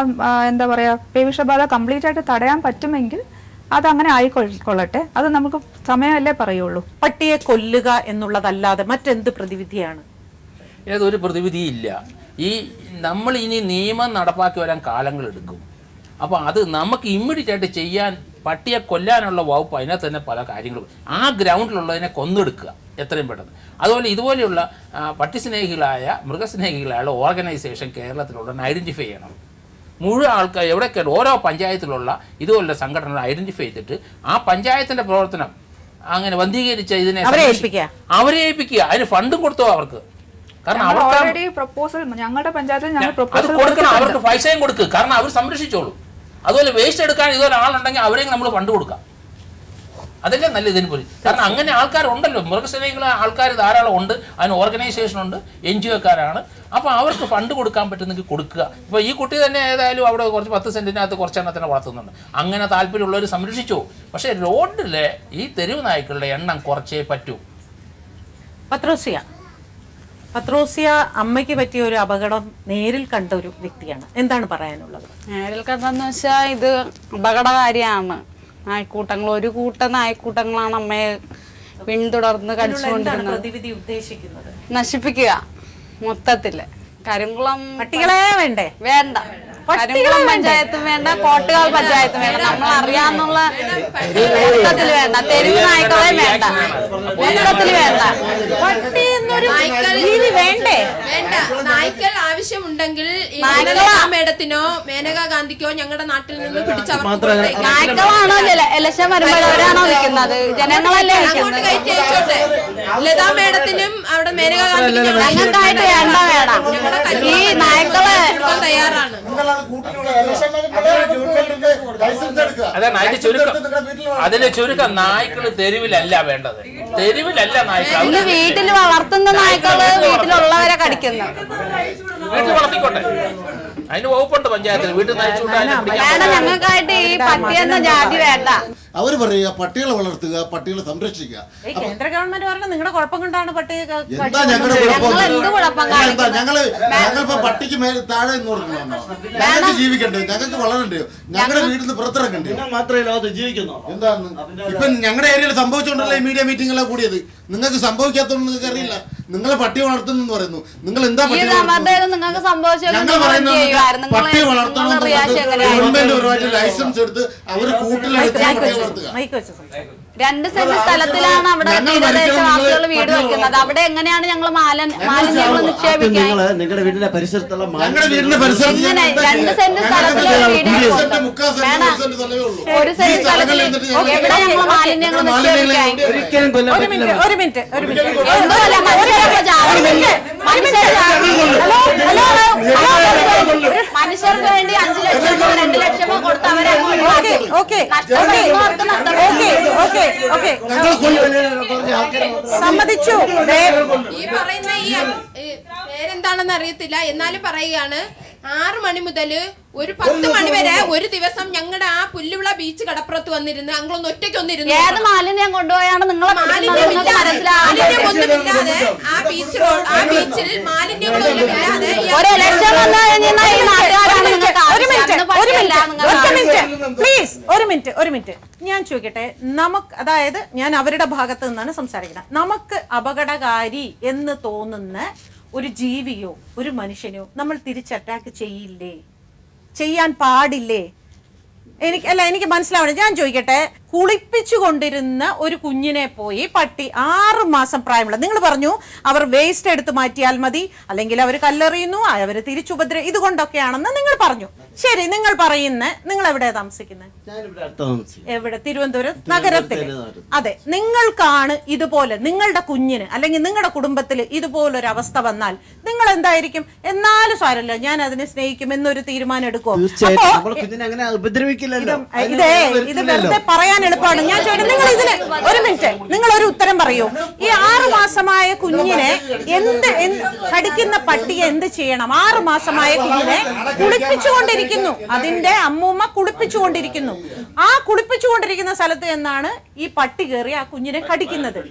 എന്താ പറയുക പേവിഷബാധ കംപ്ലീറ്റ് ആയിട്ട് തടയാൻ പറ്റുമെങ്കിൽ അതങ്ങനെ ആയിക്കൊള്ളട്ടെ. അത് നമുക്ക് സമയമല്ലേ പറയുള്ളൂ. പട്ടിയെ കൊല്ലുക എന്നുള്ളതല്ലാതെ മറ്റെന്ത് പ്രതിവിധിയാണ്? ഏതൊരു പ്രതിവിധിയില്ല. നമ്മൾ ഇനി നിയമം നടപ്പാക്കി വരാൻ കാലങ്ങളെടുക്കും. അപ്പോൾ അത് നമുക്ക് ഇമ്മീഡിയറ്റ് ആയിട്ട് ചെയ്യാൻ, പട്ടിയെ കൊല്ലാനുള്ള വകുപ്പ് അതിനകത്ത് തന്നെ പല കാര്യങ്ങളും, ആ ഗ്രൗണ്ടിലുള്ളതിനെ കൊന്നെടുക്കുക എത്രയും പെട്ടെന്ന്. അതുപോലെ ഇതുപോലെയുള്ള പട്ടിസ്നേഹികളായ മൃഗസ്നേഹികളായ ഓർഗനൈസേഷൻ കേരളത്തിലുള്ളതിനെ ഐഡൻറ്റിഫൈ ചെയ്യണം. മുഴുവൻ ആൾക്കാർ എവിടെയൊക്കെ ഓരോ പഞ്ചായത്തിലുള്ള ഇതുപോലുള്ള സംഘടനകൾ ഐഡൻറ്റിഫൈ ചെയ്തിട്ട് ആ പഞ്ചായത്തിൻ്റെ പ്രവർത്തനം അങ്ങനെ വന്ധീകരിച്ച ഇതിനെ അവരെ ഏൽപ്പിക്കുക. അതിന് ഫണ്ടും കൊടുത്തോ അവർക്ക്. കാരണം അവർക്ക് ഓൾറെഡി പ്രപ്പോസൽ ഞങ്ങളുടെ പഞ്ചായത്തിൽ ഞങ്ങൾ അത് പ്രപ്പോസൽ കൊടുക്കണം, അവർക്ക് പൈസയും കൊടുക്കുക, കാരണം അവർ സംരക്ഷിച്ചോളൂ. അതുപോലെ വേസ്റ്റ് എടുക്കാൻ ഇതുപോലെ ആളുണ്ടെങ്കിൽ അവരെയും നമ്മൾ ഫണ്ട് കൊടുക്കാം. അതല്ലേ നല്ല ഇതിന് പോലും. കാരണം അങ്ങനെ ആൾക്കാരുണ്ടല്ലോ, മൃഗസ്നേഹികളെ ആൾക്കാർ ധാരാളം ഉണ്ട്, അതിന് ഓർഗനൈസേഷൻ ഉണ്ട്, NGO-കാരാണ്. അപ്പോൾ അവർക്ക് ഫണ്ട് കൊടുക്കാൻ പറ്റുന്നെങ്കിൽ കൊടുക്കുക. ഇപ്പോൾ ഈ കുട്ടി തന്നെ ഏതായാലും അവിടെ കുറച്ച് 10 സെൻറ്റിനകത്ത് കുറച്ചെണ്ണത്തിനെ വളർത്തുന്നുണ്ട്. അങ്ങനെ താല്പര്യമുള്ളവർ സംരക്ഷിച്ചു. പക്ഷേ റോഡിലെ ഈ തെരുവ് നായ്ക്കളുടെ എണ്ണം കുറച്ചേ പറ്റൂ. പത്രോസിയ അമ്മയ്ക്ക് പറ്റിയ ഒരു അപകടം നേരിൽ കണ്ട ഒരു വ്യക്തിയാണ്. എന്താണ് പറയാനുള്ളത്? നേരിൽ കണ്ടെന്ന് വെച്ചാൽ ഇത് അപകടകാരിയാണ്. നായ്ക്കൂട്ടങ്ങൾ, ഒരു കൂട്ടം നായ്ക്കൂട്ടങ്ങളാണ് അമ്മയെ പിന്തുടർന്ന് കടിച്ചുകൊണ്ടിരുന്നത്. നശിപ്പിക്കുക മൊത്തത്തില്. കരിങ്കുളം പട്ടികളെ വേണ്ടേ? വേണ്ട. കരിങ്കുളം പഞ്ചായത്തും വേണ്ട, കോട്ടുകാൽ പഞ്ചായത്തും വേണ്ട, നമ്മൾ അറിയാന്നുള്ള മൊത്തത്തില് വേണ്ട. തെരുവ് നായ്ക്കളെ വേണ്ട, മൊത്തത്തില് വേണ്ട. വേണ്ടേ? വേണ്ട. നായ്ക്കൾ ആവശ്യമുണ്ടെങ്കിൽ മേഡത്തിനോ മേനകാ ഗാന്ധിക്കോ ഞങ്ങളുടെ നാട്ടിൽ നിന്ന് പിടിച്ചവർ നായ്ക്കളാണോ ഇലക്ഷൻ വരുമ്പോൾ അവരാണോ നിൽക്കുന്നത്? ജനങ്ങളല്ലേ അങ്ങോട്ട് കയറ്റി അയച്ചോട്ടെ. ലതാ മേഡത്തിനും അവിടെ മേനകാ ഗാന്ധിക്കും ഞങ്ങൾക്കായിട്ട് വേണ്ട വേണം. ഈ നായ്ക്കളെ തയ്യാറാണ്. അതാണ് അതിന്റെ ചുരുക്കം. നായ്ക്കള് തെരുവിലല്ല വേണ്ടത്, തെരുവിലല്ല നായ്ക്കൾ. വീട്ടിൽ വളർത്തുന്ന നായ്ക്കള് വീട്ടിലുള്ളവരെ കടിക്കുന്നു. വീട്ടിൽ വളർത്തിക്കോട്ടെ, അതിന് വകുപ്പുണ്ട് പഞ്ചായത്തിൽ. വീട്ടിൽ ഞങ്ങൾക്കായിട്ട് ഈ പട്ടിയെന്ന ജാതി വേണ്ട. അവര് പറയുക പട്ടികളെ വളർത്തുക, പട്ടികളെ സംരക്ഷിക്കുക. കേന്ദ്ര ഗവൺമെന്റ് പറഞ്ഞ നിങ്ങളുടെ കുഴപ്പം കൊണ്ടാണ് പട്ടി. എന്താ ഞങ്ങളുടെ കുഴപ്പം? ഞങ്ങളിപ്പോ പട്ടിക്ക് താഴെ നിന്ന് കൊടുക്കണോ? ഞങ്ങൾക്ക് ജീവിക്കണ്ടേ? ഞങ്ങൾക്ക് വളരണ്ടേ? ഞങ്ങളുടെ വീട്ടിൽ നിന്ന് പുറത്തിറക്കണ്ടേ? മാത്രമേ ലോകത്ത് ജീവിക്കുന്നു. എന്താണ് ഇപ്പൊ ഞങ്ങളുടെ ഏരിയയിൽ സംഭവിച്ചുകൊണ്ടല്ലേ ഈ മീഡിയ മീറ്റിംഗ് എല്ലാം കൂടിയത്? നിങ്ങൾക്ക് സംഭവിക്കാത്തതുകൊണ്ട് നിങ്ങൾക്ക് അറിയില്ല. നിങ്ങളെ പട്ടി വളർത്തുന്നു പറയുന്നു. നിങ്ങൾ എന്താ പട്ടി നിങ്ങൾക്ക് സംഭവിച്ചു? ഞങ്ങൾ പറയുന്നത് പട്ടി വളർത്തണം, ഗവൺമെന്റ് ഒരുപാട് ലൈസൻസ് എടുത്ത് അവര് കൂട്ടിലെടുത്ത് വളർത്തുക. 2 സെന്റ് സ്ഥലത്തിലാണ് അവിടെ തീരദേശവാസികൾ വീട് വെക്കുന്നത്. അവിടെ എങ്ങനെയാണ് ഞങ്ങൾ മാലിന്യങ്ങൾ നിക്ഷേപിക്കാൻ? നിങ്ങളുടെ വീടിന്റെ പരിസരത്തുള്ള ഞങ്ങളുടെ വീടിന്റെ പരിസരത്ത് 2 സെന്റ് സ്ഥലത്തിൽ വീട് 1 സെന്റ് സ്ഥലത്തിൽ എവിടെ ഞങ്ങൾ മാലിന്യങ്ങൾ നിക്ഷേപിക്കാൻ? മനുഷ്യർക്ക് വേണ്ടി 5 ലക്ഷമോ 2 ലക്ഷമോ കൊടുത്ത് അവരെ സമ്മതിച്ചു. ഈ പറയുന്ന ഈ പേരെന്താണെന്ന് അറിയത്തില്ല, എന്നാലും പറയുകയാണ് 6 മണി മുതൽ ഒരു 10 മണി വരെ ഒരു ദിവസം ഞങ്ങളുടെ ആ പുല്ലുവിള ബീച്ച് കടപ്പുറത്ത് വന്നിരുന്ന് ഞങ്ങളൊന്ന് ഒറ്റയ്ക്ക് ഒന്നിരുന്നു. ഏത് മാലിന്യം കൊണ്ടുപോയാണ് നിങ്ങളെ മാലിന്യമൊന്നുമില്ലാതെ ആ ബീച്ചിൽ മാലിന്യങ്ങളൊന്നുമില്ലാതെ ഒരു മിനിറ്റ് ഞാൻ ചോദിക്കട്ടെ. നമുക്ക്, അതായത് ഞാൻ അവരുടെ ഭാഗത്ത് നിന്നാണ് സംസാരിക്കുന്നത്. നമുക്ക് അപകടകാരി എന്ന് തോന്നുന്ന ഒരു ജീവിയോ ഒരു മനുഷ്യനെയോ നമ്മൾ തിരിച്ച് അറ്റാക്ക് ചെയ്യില്ലേ? ചെയ്യാൻ പാടില്ലേ? എനിക്ക് മനസ്സിലാവണം. ഞാൻ ചോദിക്കട്ടെ, കുളിപ്പിച്ചു കൊണ്ടിരുന്ന ഒരു കുഞ്ഞിനെ പോയി പട്ടി 6 മാസം പ്രായമുള്ള, നിങ്ങൾ പറഞ്ഞു അവർ വേസ്റ്റ് എടുത്ത് മാറ്റിയാൽ മതി, അല്ലെങ്കിൽ അവർ കല്ലെറിയുന്നു, അവർ തിരിച്ചുപദ്ര, ഇതുകൊണ്ടൊക്കെയാണെന്ന് നിങ്ങൾ പറഞ്ഞു. ശരി, നിങ്ങൾ എവിടെയാ താമസിക്കുന്നത്? എവിടെ? തിരുവനന്തപുരം നഗരത്തിൽ. അതെ, നിങ്ങൾക്കാണ് ഇതുപോലെ നിങ്ങളുടെ കുഞ്ഞിന് അല്ലെങ്കിൽ നിങ്ങളുടെ കുടുംബത്തിൽ ഇതുപോലൊരു അവസ്ഥ വന്നാൽ നിങ്ങൾ എന്തായിരിക്കും? എന്നാലും സാരല്ല, ഞാൻ അതിനെ സ്നേഹിക്കും എന്നൊരു തീരുമാനം എടുക്കുമോ? ഇത് വെറുതെ പറയാൻ എളുപ്പമാണ്. ഞാൻ ചോദിക്കും, നിങ്ങൾ ഒരു ഉത്തരം പറയൂ. ഈ 6 മാസമായ കുഞ്ഞിനെ കടിക്കുന്ന പട്ടിയെ എന്ത് ചെയ്യണം? 6 മാസമായ കുഞ്ഞിനെ കുളിപ്പിച്ചുകൊണ്ടിരിക്കുന്നു, അതിന്റെ അമ്മൂമ്മ കുളിപ്പിച്ചുകൊണ്ടിരിക്കുന്നു. ആ കുളിപ്പിച്ചുകൊണ്ടിരിക്കുന്ന സ്ഥലത്ത് എന്നാണ് ഈ പട്ടി കയറി ആ കുഞ്ഞിനെ കടിക്കുന്നത്.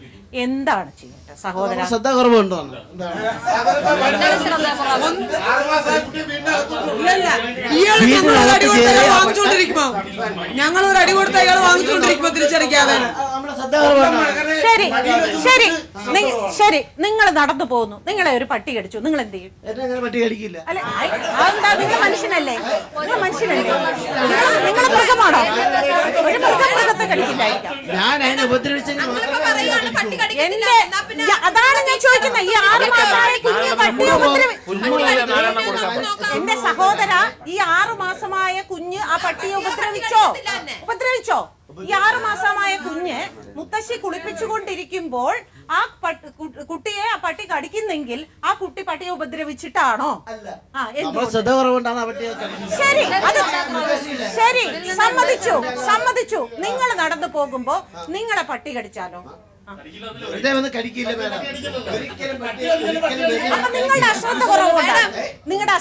എന്താണ് ചെയ്യേണ്ടത് സഹോദര? ശ്രദ്ധക്കുറവുണ്ടോ? ഞങ്ങളൊരു അടി കൊടുത്ത അയാൾ വാങ്ങിച്ചോണ്ടിരിക്കുമ്പോ തിരിച്ചടിക്കാതെ. ശരി ശരി ശരി, നിങ്ങൾ നടന്നു പോകുന്നു, നിങ്ങളെ ഒരു പട്ടി കടിച്ചു, നിങ്ങൾ എന്ത് ചെയ്യും? പട്ടി കടിക്കില്ല. അല്ല, അതെന്താ? നിങ്ങൾ മനുഷ്യനല്ലേ? നിങ്ങൾ മൃഗമാണോ? ഒരു മൃഗത്തെ കടിക്കില്ലായിരിക്കാം. ഞാൻ അതിനെ ഉപദ്രവിച്ചെങ്കിൽ അതാണ് ഞാൻ ചോദിക്കുന്നത്. ഈ 6 മാസമായ കുഞ്ഞ് പട്ടിയെ എന്റെ സഹോദര, ഈ 6 മാസമായ കുഞ്ഞ് ആ പട്ടിയെ ഉപദ്രവിച്ചോ? ഈ 6 മാസമായ കുഞ്ഞ് മുത്തശ്ശി കുളിപ്പിച്ചുകൊണ്ടിരിക്കുമ്പോൾ ആ കുട്ടിയെ ആ പട്ടി കടിക്കുന്നെങ്കിൽ ആ കുട്ടി പട്ടിയെ ഉപദ്രവിച്ചിട്ടാണോ? ശരി, അത് ശരി, സമ്മതിച്ചു. നിങ്ങൾ നടന്നു പോകുമ്പോ നിങ്ങളെ പട്ടി കടിച്ചാലോ? നിങ്ങളുടെ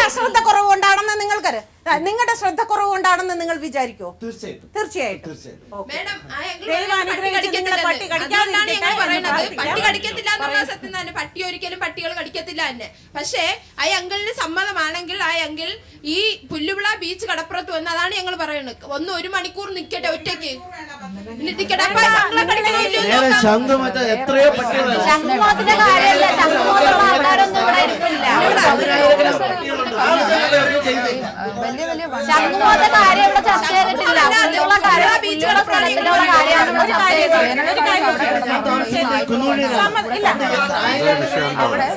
അശ്രദ്ധ കുറവുകൊണ്ടാണെന്ന് നിങ്ങൾക്കറിയാം. നിങ്ങളുടെ ശ്രദ്ധ കുറവുകൊണ്ടാണെന്ന് നിങ്ങൾ വിചാരിക്കോ? തീർച്ചയായിട്ടും. പട്ടി ഒരിക്കലും പട്ടികൾ കടിക്കത്തില്ല തന്നെ. പക്ഷേ ആ അങ്കിളിന് സമ്മതമാണെങ്കിൽ ആ അങ്കിൾ ഈ പുല്ലുവിള ബീച്ച് കടപ്പുറത്ത് വന്ന്, അതാണ് ഞങ്ങൾ പറയുന്നത്, 1 മണിക്കൂർ നിക്കട്ടെ, ഒറ്റയ്ക്ക് നിക്കട്ടെ. എത്രയോ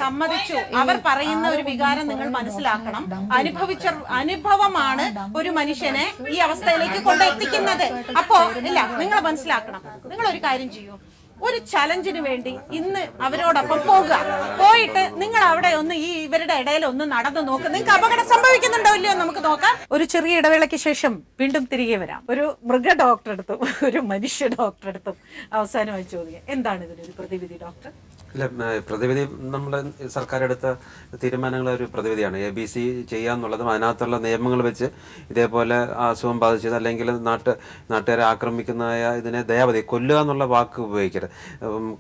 സമ്മതിച്ചു. അവർ പറയുന്ന ഒരു വികാരം നിങ്ങൾ മനസ്സിലാക്കണം. അനുഭവമാണ് ഒരു മനുഷ്യനെ ഈ അവസ്ഥയിലേക്ക് കൊണ്ടെത്തിക്കുന്നത്. അപ്പോ ഇല്ല, നിങ്ങൾ മനസ്സിലാക്കണം. നിങ്ങൾ ഒരു കാര്യം ചെയ്യൂ, ഒരു ചലഞ്ചിന് വേണ്ടി ഇന്ന് അവരോടൊപ്പം പോകുക. പോയിട്ട് നിങ്ങൾ അവിടെ ഒന്ന് ഇവരുടെ ഇടയിൽ ഒന്ന് നടന്നു നോക്ക്. നിങ്ങൾക്ക് അപകടം സംഭവിക്കുന്നുണ്ടോ ഇല്ലയോ നമുക്ക് നോക്കാം. ഒരു ചെറിയ ഇടവേളയ്ക്ക് ശേഷം വീണ്ടും തിരികെ വരാം. ഒരു മൃഗ ഡോക്ടർ എടുത്തും ഒരു മനുഷ്യ ഡോക്ടർ എടുത്തും അവസാനമായി ചോദിക്കാം, എന്താണ് ഇതിനൊരു പ്രതിവിധി ഡോക്ടർ? ഇല്ല, പ്രതിവിധി നമ്മൾ സർക്കാർ എടുത്ത തീരുമാനങ്ങളെ ഒരു പ്രതിവിധിയാണ്. ABC ചെയ്യാന്നുള്ളതും അതിനകത്തുള്ള നിയമങ്ങൾ വെച്ച് ഇതേപോലെ അസുഖം ബാധിച്ചത് അല്ലെങ്കിൽ നാട്ടുകാരെ ആക്രമിക്കുന്നതായ ഇതിനെ ദയാവധി, കൊല്ലുക എന്നുള്ള വാക്ക് ഉപയോഗിക്കരുത്.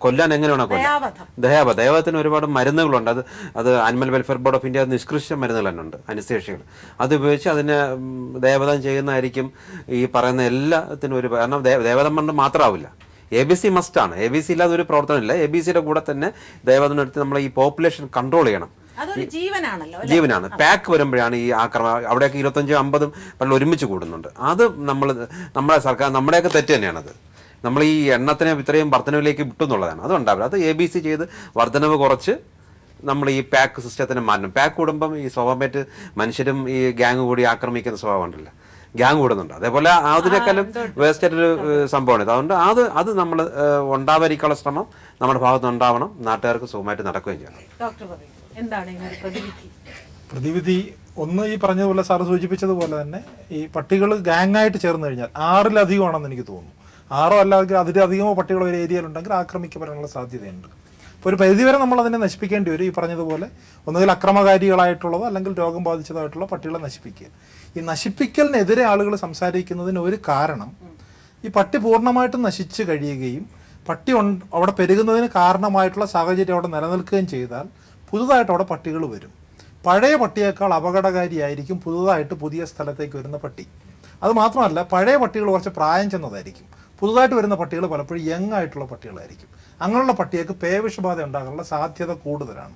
കൊല്ലാൻ എങ്ങനെയാണോ ദയാവധത്തിന് ഒരുപാട് മരുന്നുകളുണ്ട്. അത് animal welfare board of India നിഷ്കൃഷ്യ മരുന്നുകൾ തന്നെ ഉണ്ട്, അനസ്തേഷ്യകൾ. അത് ഉപയോഗിച്ച് അതിനെ ദയാവധം ചെയ്യുന്നതായിരിക്കും ഈ പറയുന്ന എല്ലാത്തിനും ഒരു. കാരണം ദയാവധം കൊണ്ട് മാത്രമാവില്ല, ABC മസ്റ്റാണ്. ABC ഇല്ലാതെ ഒരു പ്രവർത്തനമില്ല. ABCയുടെ കൂടെ തന്നെ ദയവാദം എടുത്ത് നമ്മൾ ഈ പോപ്പുലേഷൻ കൺട്രോൾ ചെയ്യണം. ജീവനാണ്. പാക്ക് വരുമ്പോഴാണ് ഈ ആക്രമണം. അവിടെയൊക്കെ 25-50 പല ഒരുമിച്ച് കൂടുന്നുണ്ട്. അത് നമ്മുടെ സർക്കാർ, നമ്മുടെയൊക്കെ തെറ്റ് തന്നെയാണത്. നമ്മൾ ഈ എണ്ണത്തിനെ ഇത്രയും വർധനവിലേക്ക് വിട്ടുന്നുള്ളതാണ്. അതുണ്ടാവില്ല. അത് ABC ചെയ്ത് വർധനവ് കുറച്ച് നമ്മൾ ഈ പാക്ക് സിസ്റ്റത്തിനെ മാറ്റണം. പാക്ക് കൂടുമ്പം ഈ സ്വാഭാവികമായിട്ട് മനുഷ്യരും ഈ ഗ്യാങ് കൂടി ആക്രമിക്കുന്ന സ്വഭാവം ഉണ്ടല്ലോ, ഗ്യാങ് കൂടുന്നുണ്ട്. അതേപോലെ അതിനേക്കാളും വേസ്റ്റ് ആയിട്ടൊരു സംഭവമാണ്. അതുകൊണ്ട് അത് നമ്മൾ ഉണ്ടാവാതിരിക്കാനുള്ള ശ്രമം നമ്മുടെ ഭാഗത്ത് ഉണ്ടാവണം. നാട്ടുകാർക്ക് സുഖമായിട്ട് നടക്കുകയും ചെയ്യണം. പ്രതിവിധി ഒന്ന്, ഈ പറഞ്ഞതുപോലെ സാറ് സൂചിപ്പിച്ചതുപോലെ തന്നെ ഈ പട്ടികൾ ഗ്യാങ്ങായിട്ട് ചേർന്ന് കഴിഞ്ഞാൽ 6-ലധികമാണെന്ന് എനിക്ക് തോന്നുന്നു. 6 അല്ലെങ്കിൽ അതിലധികമോ പട്ടികൾ ഒരു ഏരിയയിലുണ്ടെങ്കിൽ ആക്രമിക്കപ്പെടാനുള്ള സാധ്യതയുണ്ട്. അപ്പോൾ ഒരു പരിധിവരെ നമ്മൾ അതിനെ നശിപ്പിക്കേണ്ടി വരും. ഈ പറഞ്ഞതുപോലെ ഒന്നുകിൽ അക്രമകാരികളായിട്ടുള്ളതോ അല്ലെങ്കിൽ രോഗം ബാധിച്ചതായിട്ടുള്ള പട്ടികളെ നശിപ്പിക്കുക. ഈ നശിപ്പിക്കലിനെതിരെ ആളുകൾ സംസാരിക്കുന്നതിന് ഒരു കാരണം, ഈ പട്ടി പൂർണ്ണമായിട്ടും നശിച്ച് കഴിയുകയും പട്ടി അവിടെ പെരുകുന്നതിന് കാരണമായിട്ടുള്ള സാഹചര്യം അവിടെ നിലനിൽക്കുകയും ചെയ്താൽ പുതുതായിട്ട് അവിടെ പട്ടികൾ വരും. പഴയ പട്ടിയേക്കാൾ അപകടകാരിയായിരിക്കും പുതിയ സ്ഥലത്തേക്ക് വരുന്ന പട്ടി. അതുമാത്രമല്ല, പഴയ പട്ടികൾ കുറച്ച് പ്രായം ചെന്നതായിരിക്കും. പുതുതായിട്ട് വരുന്ന പട്ടികൾ പലപ്പോഴും യങ് ആയിട്ടുള്ള പട്ടികളായിരിക്കും. അങ്ങനെയുള്ള പട്ടികൾക്ക് പേവിഷബാധ ഉണ്ടാകാനുള്ള സാധ്യത കൂടുതലാണ്.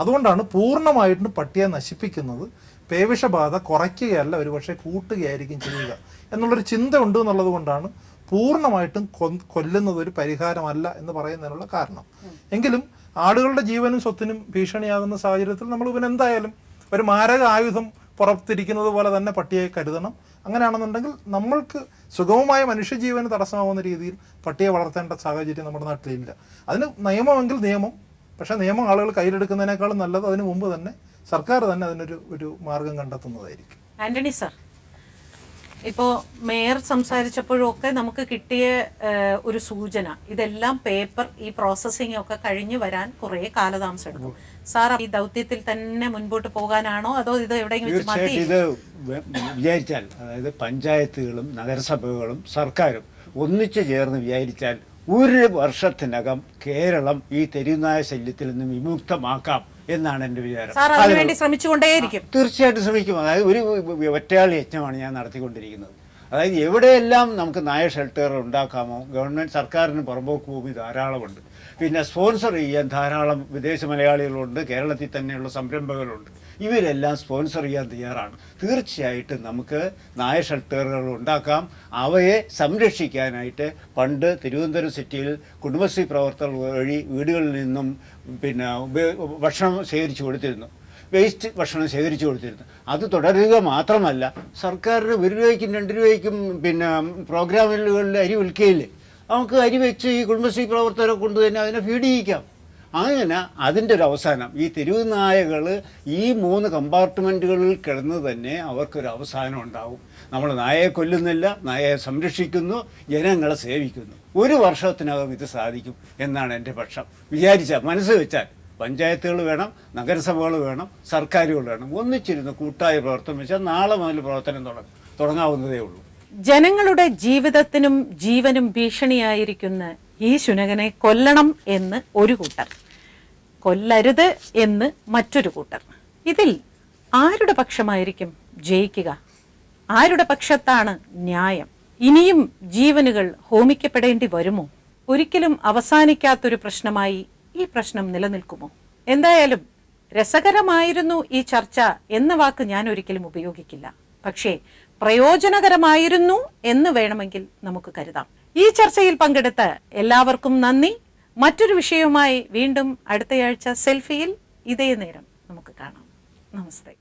അതുകൊണ്ടാണ് പൂർണ്ണമായിട്ടും പട്ടിയെ നശിപ്പിക്കുന്നത് പേവിഷബാധ കുറയ്ക്കുകയല്ല, ഒരുപക്ഷെ കൂട്ടുകയായിരിക്കും ചെയ്യുക എന്നുള്ളൊരു ചിന്ത ഉണ്ട് എന്നുള്ളത് കൊണ്ടാണ് പൂർണ്ണമായിട്ടും കൊല്ലുന്നത് ഒരു പരിഹാരമല്ല എന്ന് പറയുന്നതിനുള്ള കാരണം. എങ്കിലും ആളുകളുടെ ജീവനും സ്വത്തിനും ഭീഷണിയാകുന്ന സാഹചര്യത്തിൽ നമ്മൾ ഇവനെന്തായാലും ഒരു മാരക ആയുധം പുറത്തിരിക്കുന്നത് പോലെ തന്നെ പട്ടിയെ കരുതണം. അങ്ങനെയാണെന്നുണ്ടെങ്കിൽ നമ്മൾക്ക് സുഗമമായ മനുഷ്യജീവന് തടസ്സമാവുന്ന രീതിയിൽ പട്ടിയെ വളർത്തേണ്ട സാഹചര്യം നമ്മുടെ നാട്ടിലില്ല. അതിന് നിയമമെങ്കിൽ നിയമം, പക്ഷേ നിയമം ആളുകൾ കയ്യിലെടുക്കുന്നതിനേക്കാളും നല്ലത് അതിനു മുമ്പ് തന്നെ സർക്കാർ തന്നെ അതിനൊരു മാർഗം കണ്ടെത്തുന്നതായിരിക്കും. ആന്റണി സാർ, ഇപ്പോൾ മേയർ സംസാരിച്ചപ്പോഴൊക്കെ നമുക്ക് കിട്ടിയ ഒരു സൂചന, ഇതെല്ലാം പേപ്പർ ഈ പ്രോസസ്സിംഗ് ഒക്കെ കഴിഞ്ഞു വരാൻ കുറേ കാലതാമസം എടുക്കും. സാർ ഈ ദൗത്യത്തിൽ തന്നെ മുൻപോട്ട് പോകാനാണോ അതോ ഇത് എവിടെയെങ്കിലും ഇത് വിചാരിച്ചാൽ, അതായത് പഞ്ചായത്തുകളും നഗരസഭകളും സർക്കാരും ഒന്നിച്ചു ചേർന്ന് വിചാരിച്ചാൽ 1 വർഷത്തിനകം കേരളം ഈ തെരുവുനായ ശല്യത്തിൽ നിന്ന് വിമുക്തമാക്കാം എന്നാണ് എൻ്റെ വിചാരം. തീർച്ചയായിട്ടും ശ്രമിക്കും. അതായത് ഒരു ഒറ്റയാൾ യജ്ഞമാണ് ഞാൻ നടത്തിക്കൊണ്ടിരിക്കുന്നത്. അതായത് എവിടെയെല്ലാം നമുക്ക് നായ ഷെൽട്ടർ ഉണ്ടാക്കാമോ, ഗവൺമെൻറ് സർക്കാരിന് പുറമ്പോക്ക് ഭൂമി ധാരാളമുണ്ട്, പിന്നെ സ്പോൺസർ ചെയ്യാൻ ധാരാളം വിദേശ മലയാളികളുണ്ട്, കേരളത്തിൽ തന്നെയുള്ള സംരംഭകരുണ്ട്, ഇവരെല്ലാം സ്പോൺസർ ചെയ്യാൻ തയ്യാറാണ്. തീർച്ചയായിട്ടും നമുക്ക് നായ ഷെൽട്ടറുകൾ ഉണ്ടാക്കാം. അവയെ സംരക്ഷിക്കാനായിട്ട് പണ്ട് തിരുവനന്തപുരം സിറ്റിയിൽ കുടുംബശ്രീ പ്രവർത്തകർ വഴി വീടുകളിൽ നിന്നും ഭക്ഷണം ശേഖരിച്ചു കൊടുത്തിരുന്നു. വേസ്റ്റ് ഭക്ഷണം ശേഖരിച്ചു കൊടുത്തിരുന്നത്. അത് തുടരുക മാത്രമല്ല, സർക്കാരിന് 1 രൂപയ്ക്കും 2 രൂപയ്ക്കും പിന്നെ പ്രോഗ്രാമുകളിൽ അരി വിൽക്കുകയില്ലേ, നമുക്ക് അരി വെച്ച് ഈ കുടുംബശ്രീ പ്രവർത്തകരെ കൊണ്ട് തന്നെ അതിനെ ഫീഡ് ചെയ്യിക്കാം. അങ്ങനെ അതിൻ്റെ ഒരു അവസാനം ഈ തെരുവ് നായകൾ ഈ 3 കമ്പാർട്ട്മെൻറ്റുകളിൽ കിടന്ന് തന്നെ അവർക്കൊരു അവസാനം ഉണ്ടാവും. നമ്മൾ നായയെ കൊല്ലുന്നില്ല, നായയെ സംരക്ഷിക്കുന്നു, ജനങ്ങളെ സേവിക്കുന്നു. 1 വർഷത്തിനകം ഇത് സാധിക്കും എന്നാണ് എൻ്റെ പക്ഷം. വിചാരിച്ചാൽ, മനസ്സ് വെച്ചാൽ പഞ്ചായത്തുകൾ വേണം, നഗരസഭകൾ വേണം, സർക്കാരുകൾ വേണം. ഒന്നിച്ചിരുന്ന് കൂട്ടായ പ്രവർത്തനം വെച്ചാൽ നാളെ മുതൽ പ്രവർത്തനം തുടങ്ങാവുന്നതേ ഉള്ളൂ. ജനങ്ങളുടെ ജീവിതത്തിനും ജീവനും ഭീഷണിയായിരിക്കുന്ന ഈ ശുനകനെ കൊല്ലണം എന്ന് ഒരു കൂട്ടർ, കൊല്ലരുത് എന്ന് മറ്റൊരു കൂട്ടർ. ഇതിൽ ആരുടെ പക്ഷമായിരിക്കും ജയിക്കുക? ആരുടെ പക്ഷത്താണ് ന്യായം? ഇനിയും ജീവനുകൾ ഹോമിക്കപ്പെടേണ്ടി വരുമോ? ഒരിക്കലും അവസാനിക്കാത്തൊരു പ്രശ്നമായി ഈ പ്രശ്നം നിലനിൽക്കുമോ? എന്തായാലും രസകരമായിരുന്നു ഈ ചർച്ച എന്ന വാക്ക് ഞാൻ ഒരിക്കലും ഉപയോഗിക്കില്ല. പക്ഷേ പ്രയോജനകരമായിരുന്നു എന്ന് വേണമെങ്കിൽ നമുക്ക് കരുതാം. ഈ ചർച്ചയിൽ പങ്കെടുത്ത എല്ലാവർക്കും നന്ദി. മറ്റൊരു വിഷയവുമായി വീണ്ടും അടുത്തയാഴ്ച സെൽഫിയിൽ ഇതേ നേരം നമുക്ക് കാണാം. നമസ്തേ.